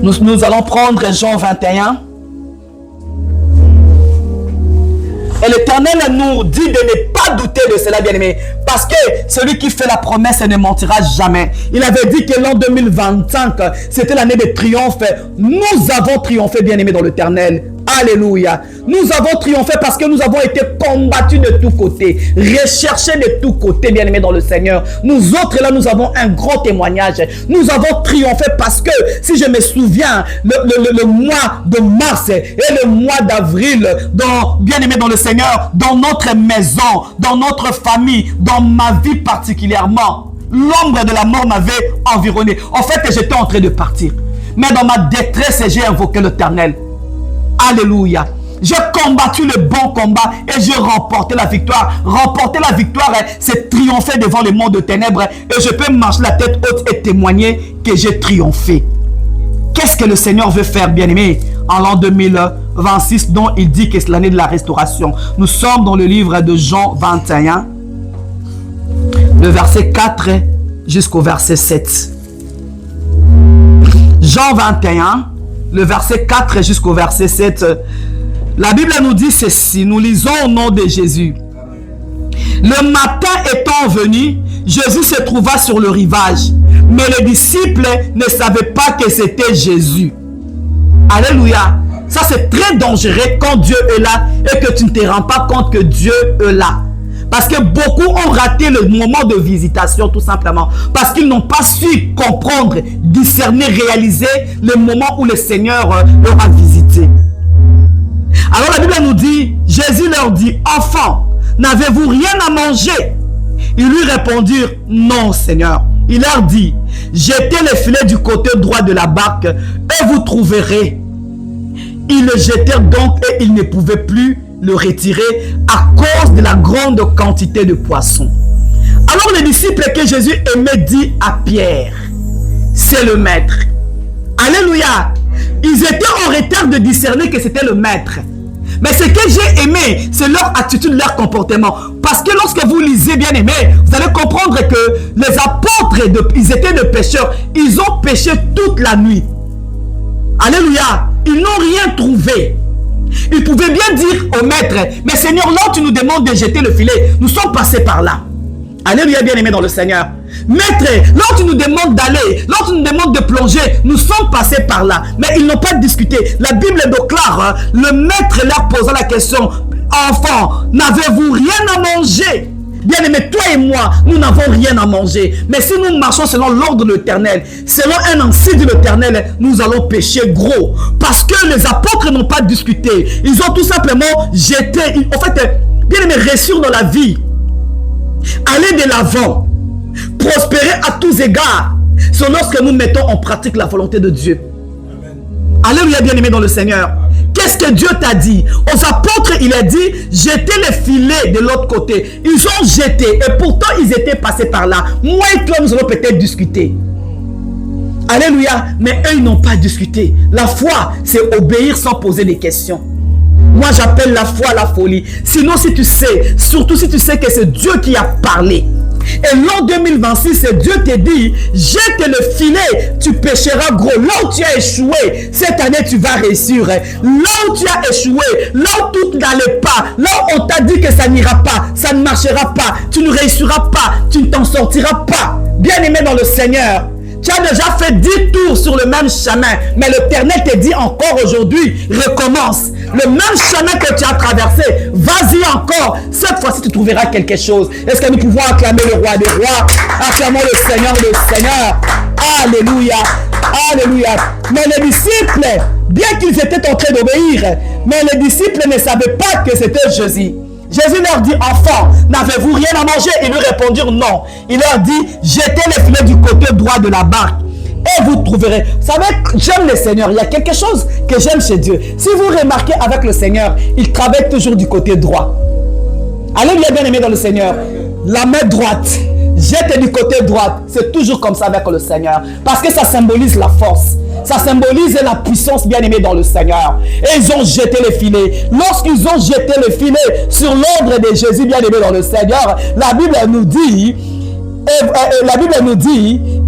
Nous allons prendre Jean 21. Et l'Éternel nous dit de ne pas douter de cela, bien aimé. Parce que celui qui fait la promesse ne mentira jamais. Il avait dit que l'an 2025, c'était l'année de triomphe. Nous avons triomphé, bien aimé dans l'Éternel. Alléluia. Nous avons triomphé parce que nous avons été combattus de tous côtés, recherchés de tous côtés, bien aimés dans le Seigneur. Nous autres, là, nous avons un grand témoignage. Nous avons triomphé parce que, si je me souviens, le mois de mars et le mois d'avril, bien aimés dans le Seigneur, dans notre maison, dans notre famille, dans ma vie particulièrement, l'ombre de la mort m'avait environné. En fait, j'étais en train de partir. Mais dans ma détresse, j'ai invoqué l'Éternel. Alléluia. J'ai combattu le bon combat et j'ai remporté la victoire. Remporter la victoire, c'est triompher devant le monde de ténèbres. Et je peux marcher la tête haute et témoigner que j'ai triomphé. Qu'est-ce que le Seigneur veut faire, bien-aimé, en l'an 2026, dont il dit que c'est l'année de la restauration? Nous sommes dans le livre de Jean 21, le verset 4 jusqu'au verset 7. Jean 21, le verset 4 jusqu'au verset 7. La Bible nous dit ceci. Nous lisons au nom de Jésus. Le matin étant venu, Jésus se trouva sur le rivage. Mais les disciples ne savaient pas que c'était Jésus. Alléluia. Ça, c'est très dangereux quand Dieu est là et que tu ne te rends pas compte que Dieu est là. Parce que beaucoup ont raté le moment de visitation, tout simplement. Parce qu'ils n'ont pas su comprendre, discerner, réaliser le moment où le Seigneur leur a visité. Alors la Bible nous dit, Jésus leur dit, « Enfants, n'avez-vous rien à manger ?» Ils lui répondirent, « Non, Seigneur. » Il leur dit, « Jetez le filet du côté droit de la barque et vous trouverez. » Ils le jetèrent donc et ils ne pouvaient plus le retirer à cause de la grande quantité de poissons. Alors les disciples que Jésus aimait dit à Pierre, c'est le maître. Alléluia. Ils étaient en retard de discerner que c'était le maître. Mais ce que j'ai aimé, c'est leur attitude, leur comportement. Parce que lorsque vous lisez, bien aimé, vous allez comprendre que les apôtres, ils étaient des pécheurs. Ils ont péché toute la nuit. Alléluia. Ils n'ont rien trouvé. Ils pouvaient bien dire au maître, mais Seigneur, là tu nous demandes de jeter le filet, nous sommes passés par là. Alléluia, bien aimé dans le Seigneur. Maître, là tu nous demandes d'aller, là tu nous demandes de plonger, nous sommes passés par là. Mais ils n'ont pas discuté. La Bible déclare, le maître leur posa la question, enfants, n'avez-vous rien à manger? Bien aimé, toi et moi, nous n'avons rien à manger. Mais si nous marchons selon l'ordre de l'Éternel, selon un ainsi de l'Éternel, nous allons pécher gros. Parce que les apôtres n'ont pas discuté. Ils ont tout simplement jeté. En fait, bien aimé, réussir dans la vie, aller de l'avant, prospérer à tous égards, c'est lorsque nous mettons en pratique la volonté de Dieu. Alléluia, bien aimé dans le Seigneur. Qu'est-ce que Dieu t'a dit? Aux apôtres, il a dit, jetez les filets de l'autre côté. Ils ont jeté et pourtant ils étaient passés par là. Moi et toi, nous allons peut-être discuter. Alléluia. Mais eux, ils n'ont pas discuté. La foi, c'est obéir sans poser des questions. Moi, j'appelle la foi la folie. Sinon, si tu sais, surtout si tu sais que c'est Dieu qui a parlé. Et l'an 2026, Dieu te dit, jette le filet, tu pêcheras gros. Là où tu as échoué, cette année tu vas réussir. Là où tu as échoué, là où tout n'allait pas, là où on t'a dit que ça n'ira pas, ça ne marchera pas, tu ne réussiras pas, tu ne t'en sortiras pas. Bien aimé dans le Seigneur, tu as déjà fait 10 tours sur le même chemin, mais l'Éternel te dit encore aujourd'hui, recommence. Le même chemin que tu as traversé, vas-y encore. Cette fois-ci, tu trouveras quelque chose. Est-ce que nous pouvons acclamer le roi des rois? Acclamons le Seigneur des seigneurs. Alléluia. Alléluia. Mais les disciples, bien qu'ils étaient en train d'obéir, mais les disciples ne savaient pas que c'était Jésus. Jésus leur dit, enfants, n'avez-vous rien à manger? Ils lui répondirent non. Il leur dit, jetez les filets du côté droit de la barque et vous trouverez. Vous savez, j'aime le Seigneur. Il y a quelque chose que j'aime chez Dieu. Si vous remarquez avec le Seigneur, il travaille toujours du côté droit. Alléluia, bien aimé dans le Seigneur. La main droite, jette du côté droit. C'est toujours comme ça avec le Seigneur. Parce que ça symbolise la force. Ça symbolise la puissance, bien aimée, dans le Seigneur. Et ils ont jeté les filets. Lorsqu'ils ont jeté le filet sur l'ordre de Jésus, bien aimé dans le Seigneur, la Bible nous dit,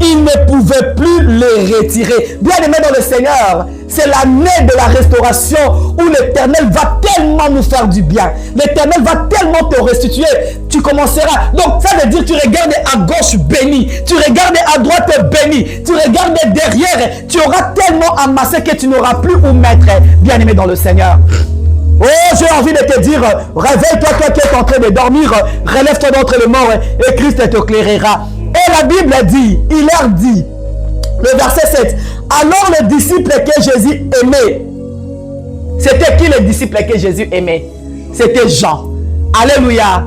ils ne pouvaient plus les retirer. Bien aimé dans le Seigneur, c'est l'année de la restauration où l'Éternel va tellement nous faire du bien. L'Éternel va tellement te restituer. Tu commenceras. Donc ça veut dire tu regardes à gauche béni. Tu regardes à droite béni. Tu regardes derrière. Tu auras tellement amassé que tu n'auras plus où mettre. Bien aimé dans le Seigneur. Oh, j'ai envie de te dire, réveille-toi, toi qui es en train de dormir, relève-toi d'entre les morts et Christ t'éclairera. Et la Bible dit, il leur dit, le verset 7, alors les disciples que Jésus aimait, c'était qui les disciples que Jésus aimait? C'était Jean. Alléluia.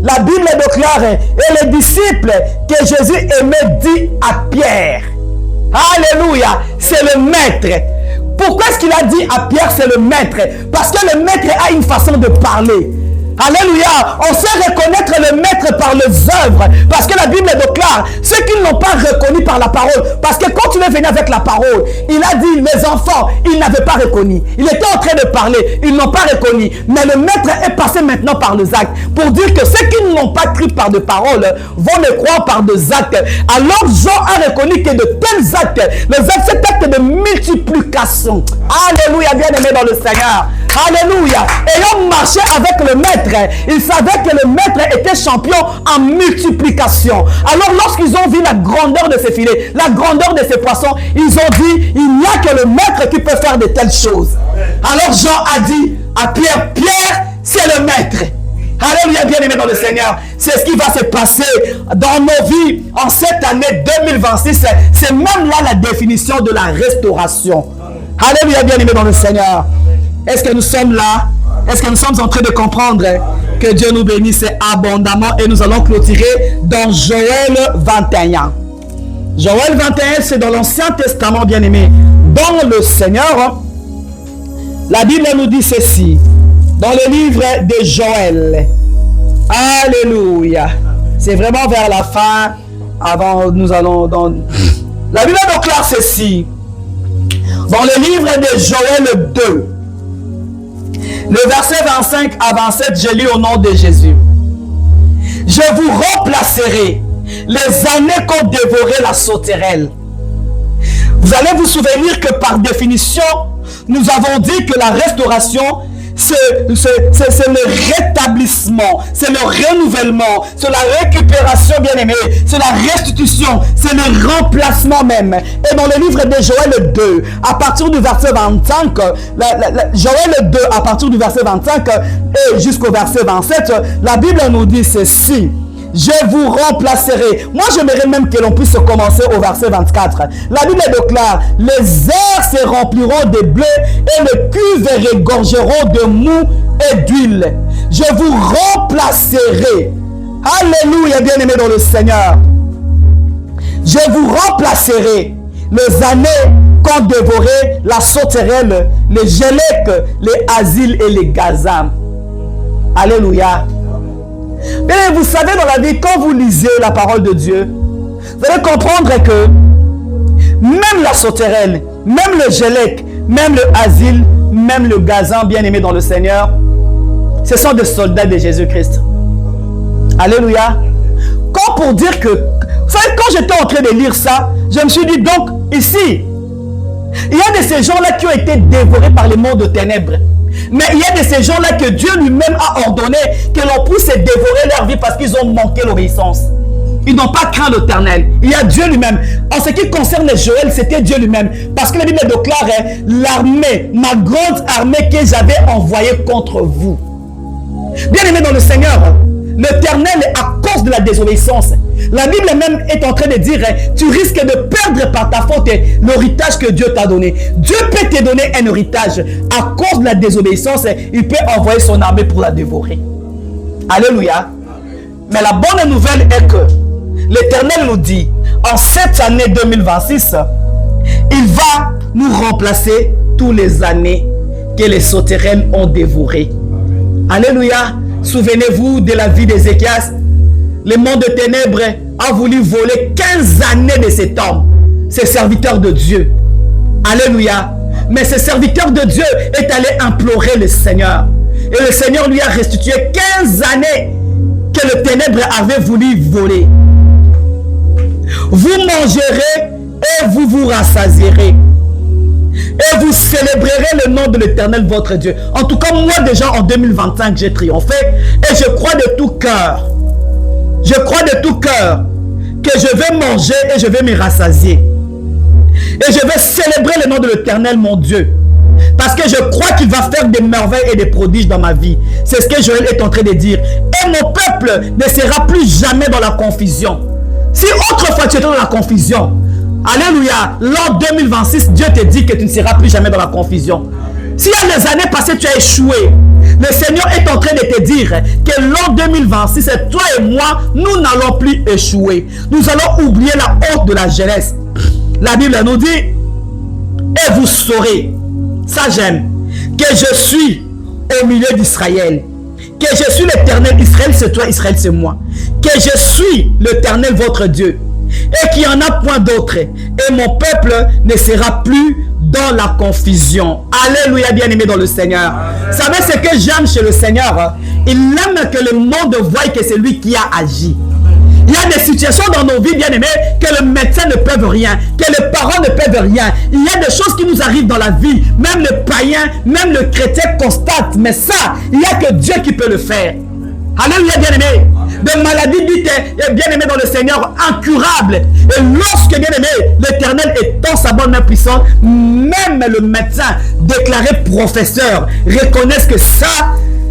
La Bible déclare, et les disciples que Jésus aimait dit à Pierre, alléluia, c'est le maître. Pourquoi est-ce qu'il a dit à Pierre c'est le maître? Parce que le maître a une façon de parler. Alléluia. On sait reconnaître le maître par les œuvres. Parce que la Bible déclare ceux qui ne l'ont pas reconnu par la parole. Parce que quand tu es venu avec la parole, il a dit les enfants, ils n'avaient pas reconnu. Il était en train de parler, ils n'ont pas reconnu. Mais le maître est passé maintenant par les actes. Pour dire que ceux qui ne l'ont pas cru par des paroles vont le croire par des actes. Alors Jean a reconnu que de tels actes, les actes, cet acte de multiplication. Alléluia, bien aimé dans le Seigneur. Alléluia. Ayant marché avec le maître, ils savaient que le maître était champion en multiplication. Alors lorsqu'ils ont vu la grandeur de ces filets, la grandeur de ces poissons, ils ont dit, il n'y a que le maître qui peut faire de telles choses. Alors Jean a dit à Pierre, Pierre, c'est le maître. Alléluia, bien aimé dans le Seigneur. C'est ce qui va se passer dans nos vies en cette année 2026. C'est même là la définition de la restauration. Alléluia, bien aimé dans le Seigneur. Est-ce que nous sommes là? Est-ce que nous sommes en train de comprendre que Dieu nous bénisse abondamment? Et nous allons clôturer dans Joël 21. Joël 21, c'est dans l'Ancien Testament, bien aimé. Dans le Seigneur, la Bible nous dit ceci. Dans le livre de Joël. Alléluia. C'est vraiment vers la fin. Avant, nous allons dans... La Bible déclare ceci. Dans le livre de Joël 2. Le verset 25 à 27, je lis au nom de Jésus. Je vous remplacerai les années qu'ont dévoré la sauterelle. Vous allez vous souvenir que par définition, nous avons dit que la restauration, c'est le rétablissement, c'est le renouvellement, c'est la récupération, bien aimé, c'est la restitution, c'est le remplacement même. Et dans le livre de Joël 2, à partir du verset 25, Joël 2, à partir du verset 25 et jusqu'au verset 27, la Bible nous dit ceci. Je vous remplacerai. Moi, j'aimerais même que l'on puisse commencer au verset 24. La Bible déclare, les airs se rempliront de bleu et les cuves regorgeront de mou et d'huile. Je vous remplacerai. Alléluia, bien-aimé dans le Seigneur. Je vous remplacerai les années qu'ont dévoré la sauterelle, les gélèques, les asiles et les gazams. Alléluia. Mais vous savez, dans la vie, quand vous lisez la parole de Dieu, vous allez comprendre que même la sauterelle, même le gélèque, même le asile, même le gazan, bien aimé dans le Seigneur, ce sont des soldats de Jésus-Christ. Alléluia. Comme pour dire que, vous savez, quand j'étais en train de lire ça, je me suis dit, donc, ici, il y a de ces gens-là qui ont été dévorés par les mondes de ténèbres. Mais il y a de ces gens-là que Dieu lui-même a ordonné que l'on puisse dévorer leur vie parce qu'ils ont manqué l'obéissance. Ils n'ont pas craint l'Éternel. Il y a Dieu lui-même. En ce qui concerne Joël, c'était Dieu lui-même. Parce que la Bible déclare l'armée, ma grande armée que j'avais envoyée contre vous. Bien aimé dans le Seigneur, l'Éternel, à cause de la désobéissance, la Bible même est en train de dire, tu risques de perdre par ta faute l'héritage que Dieu t'a donné. Dieu peut te donner un héritage. À cause de la désobéissance, il peut envoyer son armée pour la dévorer. Alléluia. Mais la bonne nouvelle est que l'Éternel nous dit, en cette année 2026, il va nous remplacer tous les années que les sauterelles ont dévorées. Alléluia. Souvenez-vous de la vie d'Ézéchias. Le monde de ténèbres a voulu voler 15 années de cet homme, ce serviteur de Dieu. Alléluia. Mais ce serviteur de Dieu est allé implorer le Seigneur. Et le Seigneur lui a restitué 15 années que le ténèbre avait voulu voler. Vous mangerez et vous vous rassasierez. Et vous célébrerez le nom de l'Éternel votre Dieu. En tout cas, moi déjà en 2025, j'ai triomphé. Et je crois de tout cœur. Je crois de tout cœur que je vais manger et je vais me rassasier. Et je vais célébrer le nom de l'Éternel mon Dieu. Parce que je crois qu'il va faire des merveilles et des prodiges dans ma vie. C'est ce que Joël est en train de dire. Et mon peuple ne sera plus jamais dans la confusion. Si autrefois tu étais dans la confusion, alléluia, l'an 2026, Dieu te dit que tu ne seras plus jamais dans la confusion. Si à les années passées tu as échoué, le Seigneur est en train de te dire que l'an 2026, toi et moi, nous n'allons plus échouer. Nous allons oublier la honte de la jeunesse. La Bible nous dit, et vous saurez, ça j'aime, que je suis au milieu d'Israël, que je suis l'Éternel. Israël c'est toi, Israël c'est moi. Que je suis l'Éternel votre Dieu, et qu'il n'y en a point d'autre, et mon peuple ne sera plus dans la confusion. Alléluia, bien-aimé dans le Seigneur. Vous savez ce que j'aime chez le Seigneur? Il aime que le monde voie que c'est lui qui a agi. Il y a des situations dans nos vies, bien-aimés, que le médecin ne peut rien, que les parents ne peuvent rien. Il y a des choses qui nous arrivent dans la vie. Même le païen, même le chrétien constate. Mais ça, il n'y a que Dieu qui peut le faire. Alléluia, bien-aimé. De maladies dites, bien-aimé dans le Seigneur, incurables. Et lorsque, bien-aimé, l'Éternel est dans sa bonne main puissante, même le médecin déclaré professeur reconnaisse que ça,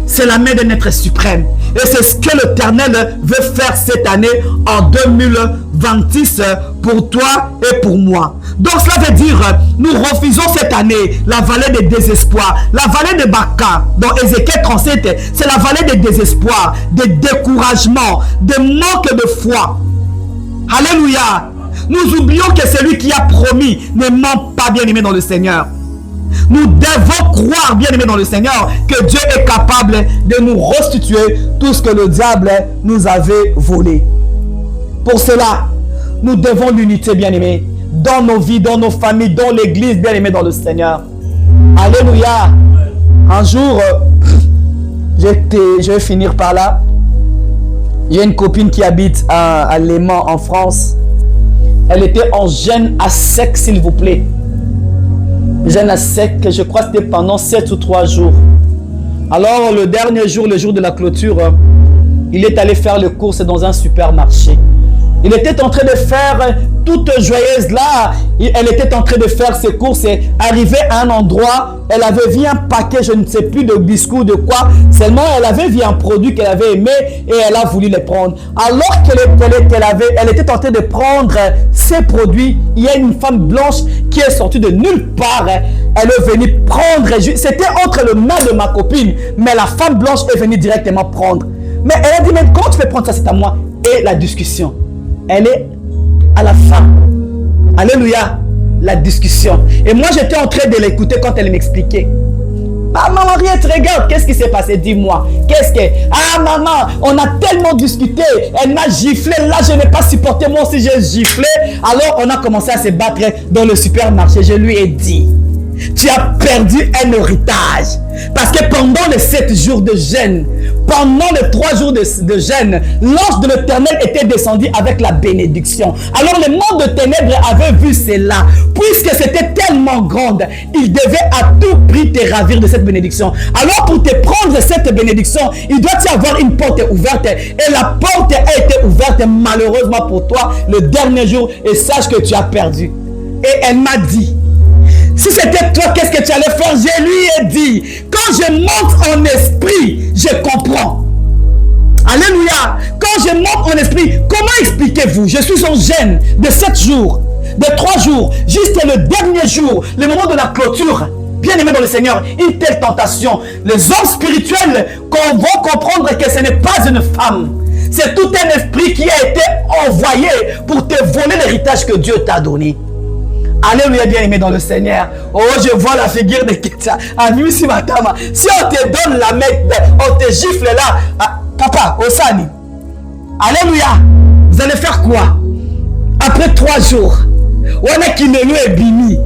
c'est la main de notre suprême. Et c'est ce que l'Éternel veut faire cette année en 2026 pour toi et pour moi. Donc cela veut dire, nous refusons cette année la vallée de désespoir. La vallée de Baka, dans Ézéchiel 37, c'est la vallée de désespoir, de découragement, de manque de foi. Alléluia. Nous oublions que celui qui a promis ne ment pas, bien aimé dans le Seigneur. Nous devons croire, bien aimé dans le Seigneur, que Dieu est capable de nous restituer tout ce que le diable nous avait volé. Pour cela, nous devons l'unité, bien aimé, dans nos vies, dans nos familles, dans l'église, bien aimé dans le Seigneur. Alléluia. Un jour, je vais finir par là. J'ai une copine qui habite à Léman, en France. Elle était en jeûne à sec, s'il vous plaît. Jeûne à sec, je crois que c'était pendant 7 ou 3 jours. Alors le dernier jour, le jour de la clôture, il est allé faire les courses dans un supermarché. Il était en train de faire, toute joyeuse là, elle était en train de faire ses courses et arrivée à un endroit, elle avait vu un paquet, je ne sais plus de biscuits, de quoi, seulement elle avait vu un produit qu'elle avait aimé et elle a voulu le prendre. Alors qu'elle était en train de prendre ces produits, il y a une femme blanche qui est sortie de nulle part. Elle est venue prendre, c'était entre les mains de ma copine, mais la femme blanche est venue directement prendre. Mais elle a dit, mais comment tu peux prendre ça, c'est à moi? Et la discussion, elle est à la fin. Alléluia, la discussion. Et moi, j'étais en train de l'écouter quand elle m'expliquait. Ah, maman, Henriette, regarde, qu'est-ce qui s'est passé? Dis-moi. Qu'est-ce que... Ah, maman, on a tellement discuté. Elle m'a giflé. Là, je n'ai pas supporté. Moi aussi, j'ai giflé. Alors, on a commencé à se battre dans le supermarché. Je lui ai dit, tu as perdu un héritage. Parce que pendant les 7 jours de jeûne, pendant les 3 jours de jeûne, l'ange de l'Éternel était descendu avec la bénédiction. Alors le monde de ténèbres avait vu cela. Puisque c'était tellement grande, il devait à tout prix te ravir de cette bénédiction. Alors pour te prendre cette bénédiction, il doit y avoir une porte ouverte. Et la porte a été ouverte malheureusement pour toi le dernier jour. Et sache que tu as perdu. Et elle m'a dit, si c'était toi, qu'est-ce que tu allais faire? Je lui ai dit, quand je monte en esprit, je comprends. Alléluia. Quand je monte en esprit, comment expliquez-vous? Je suis en jeûne de 7 jours, de 3 jours, jusqu'à le dernier jour, le moment de la clôture. Bien aimé dans le Seigneur, une telle tentation, les hommes spirituels vont comprendre que ce n'est pas une femme. C'est tout un esprit qui a été envoyé pour te voler l'héritage que Dieu t'a donné. Alléluia, bien aimé dans le Seigneur. Oh, je vois la figure de Ketia. Si on te donne la main, on te gifle là. Papa, Osani. Alléluia. Vous allez faire quoi? Après 3 jours, on a qui ne lui est bimi.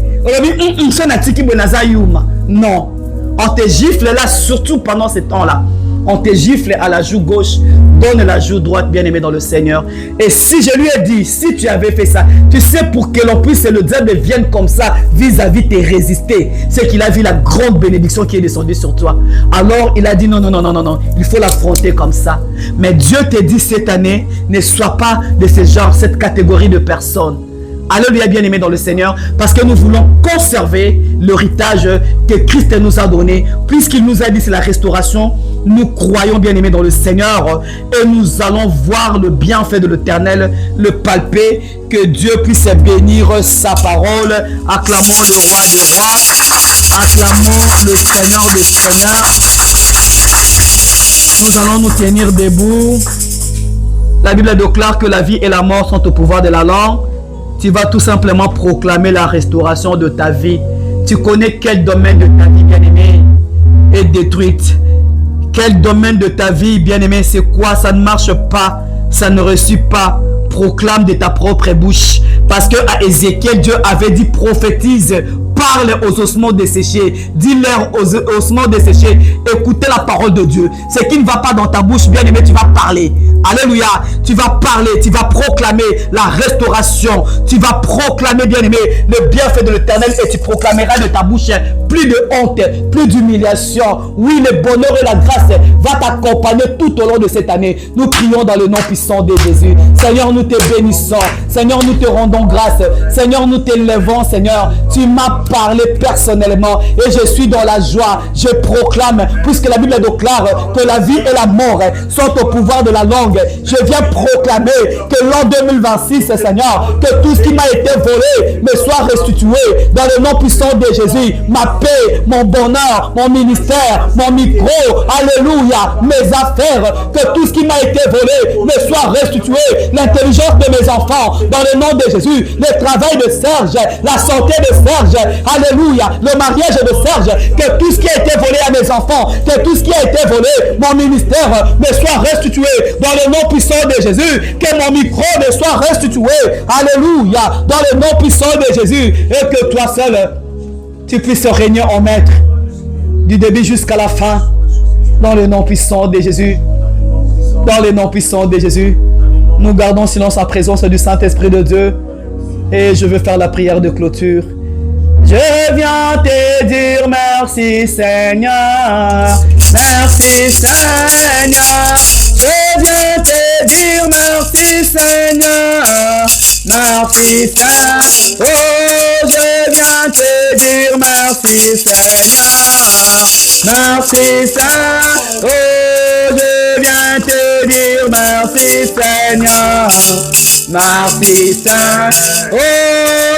Non. On te gifle là, surtout pendant ce temps-là. On te gifle à la joue gauche, donne la joue droite, bien aimé dans le Seigneur. Et si je lui ai dit, si tu avais fait ça, tu sais, pour que l'on puisse, le diable vienne comme ça, vis-à-vis te résister, c'est qu'il a vu la grande bénédiction qui est descendue sur toi. Alors il a dit non, non, non, non, non, non, il faut l'affronter comme ça. Mais Dieu te dit cette année, ne sois pas de ce genre, cette catégorie de personnes. Alléluia, bien aimé dans le Seigneur, parce que nous voulons conserver l'héritage que Christ nous a donné, puisqu'il nous a dit c'est la restauration. Nous croyons, bien aimé dans le Seigneur, et nous allons voir le bienfait de l'Éternel, le palper, que Dieu puisse bénir sa parole. Acclamons le roi des rois, acclamons le Seigneur des seigneurs. Nous allons nous tenir debout. La Bible déclare que la vie et la mort sont au pouvoir de la langue. Tu vas tout simplement proclamer la restauration de ta vie. Tu connais quel domaine de ta vie, bien-aimé, est détruite. Quel domaine de ta vie, bien-aimé, c'est quoi? Ça ne marche pas, ça ne réussit pas. Proclame de ta propre bouche. Parce que à Ézéchiel, Dieu avait dit prophétise. Parle aux ossements desséchés. Dis-leur aux ossements desséchés. Écoutez la parole de Dieu. Ce qui ne va pas dans ta bouche, bien aimé, tu vas parler. Alléluia. Tu vas parler, tu vas proclamer la restauration. Tu vas proclamer, bien aimé, le bienfait de l'Éternel. Et tu proclameras de ta bouche plus de honte, plus d'humiliation. Oui, le bonheur et la grâce va t'accompagner tout au long de cette année. Nous prions dans le nom puissant de Jésus. Seigneur, nous te bénissons. Seigneur, nous te rendons grâce. Seigneur, nous t'élevons, Seigneur. Tu m'as parlé personnellement et je suis dans la joie. Je proclame, puisque la Bible déclare que la vie et la mort sont au pouvoir de la langue. Je viens proclamer que l'an 2026, Seigneur, que tout ce qui m'a été volé me soit restitué dans le nom puissant de Jésus. Ma paix, mon bonheur, mon ministère, mon micro, alléluia, mes affaires, que tout ce qui m'a été volé me soit restitué. L'intelligence de mes enfants, dans le nom de Jésus. Le travail de Serge, la santé de Serge, alléluia, le mariage de Serge, que tout ce qui a été volé à mes enfants, que tout ce qui a été volé, mon ministère me soit restitué dans le nom puissant de Jésus, que mon micro me soit restitué, alléluia, dans le nom puissant de Jésus, et que toi seul, tu puisses régner en maître, du début jusqu'à la fin, dans le nom puissant de Jésus, dans le nom puissant de Jésus. Nous gardons silence en présence du Saint-Esprit de Dieu, et je veux faire la prière de clôture. Je viens te dire merci Seigneur, merci Seigneur. Je viens te dire merci Seigneur, merci Seigneur. Oh, je viens te dire merci Seigneur, merci Seigneur. Oh, je viens te dire merci Seigneur, merci Seigneur. Oh,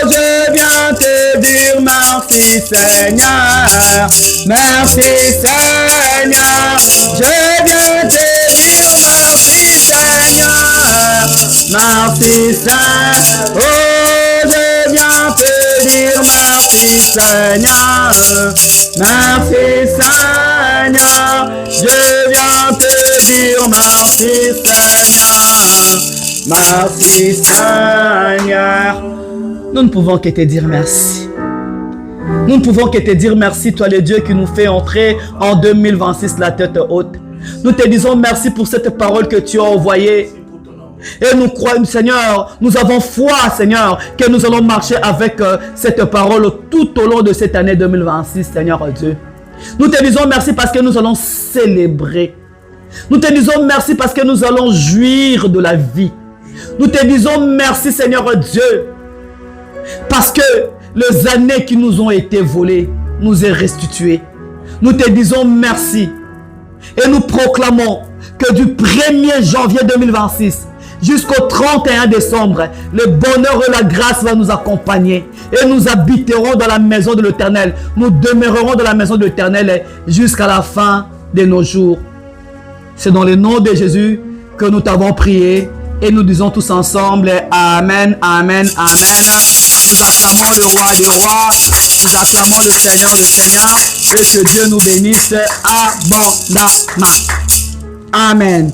je viens te dire merci Seigneur, merci Seigneur. Je viens te dire merci Seigneur, merci Seigneur. Oh, je viens te dire merci Seigneur, merci Seigneur. Je viens te dire merci Seigneur, merci Seigneur. Nous ne pouvons que te dire merci. Nous ne pouvons que te dire merci, toi le Dieu qui nous fait entrer en 2026 la tête haute. Nous te disons merci pour cette parole que tu as envoyée. Et nous croyons, Seigneur, nous avons foi, Seigneur, que nous allons marcher avec cette parole tout au long de cette année 2026, Seigneur Dieu. Nous te disons merci parce que nous allons célébrer. Nous te disons merci parce que nous allons jouir de la vie. Nous te disons merci, Seigneur Dieu, parce que les années qui nous ont été volées nous est restituées. Nous te disons merci et nous proclamons que du 1er janvier 2026 jusqu'au 31 décembre, le bonheur et la grâce va nous accompagner. Et nous habiterons dans la maison de l'Éternel. Nous demeurerons dans la maison de l'Éternel jusqu'à la fin de nos jours. C'est dans le nom de Jésus que nous t'avons prié. Et nous disons tous ensemble, Amen, Amen, Amen. Nous acclamons le roi des rois. Nous acclamons le Seigneur des seigneurs. Et que Dieu nous bénisse abondamment. Amen.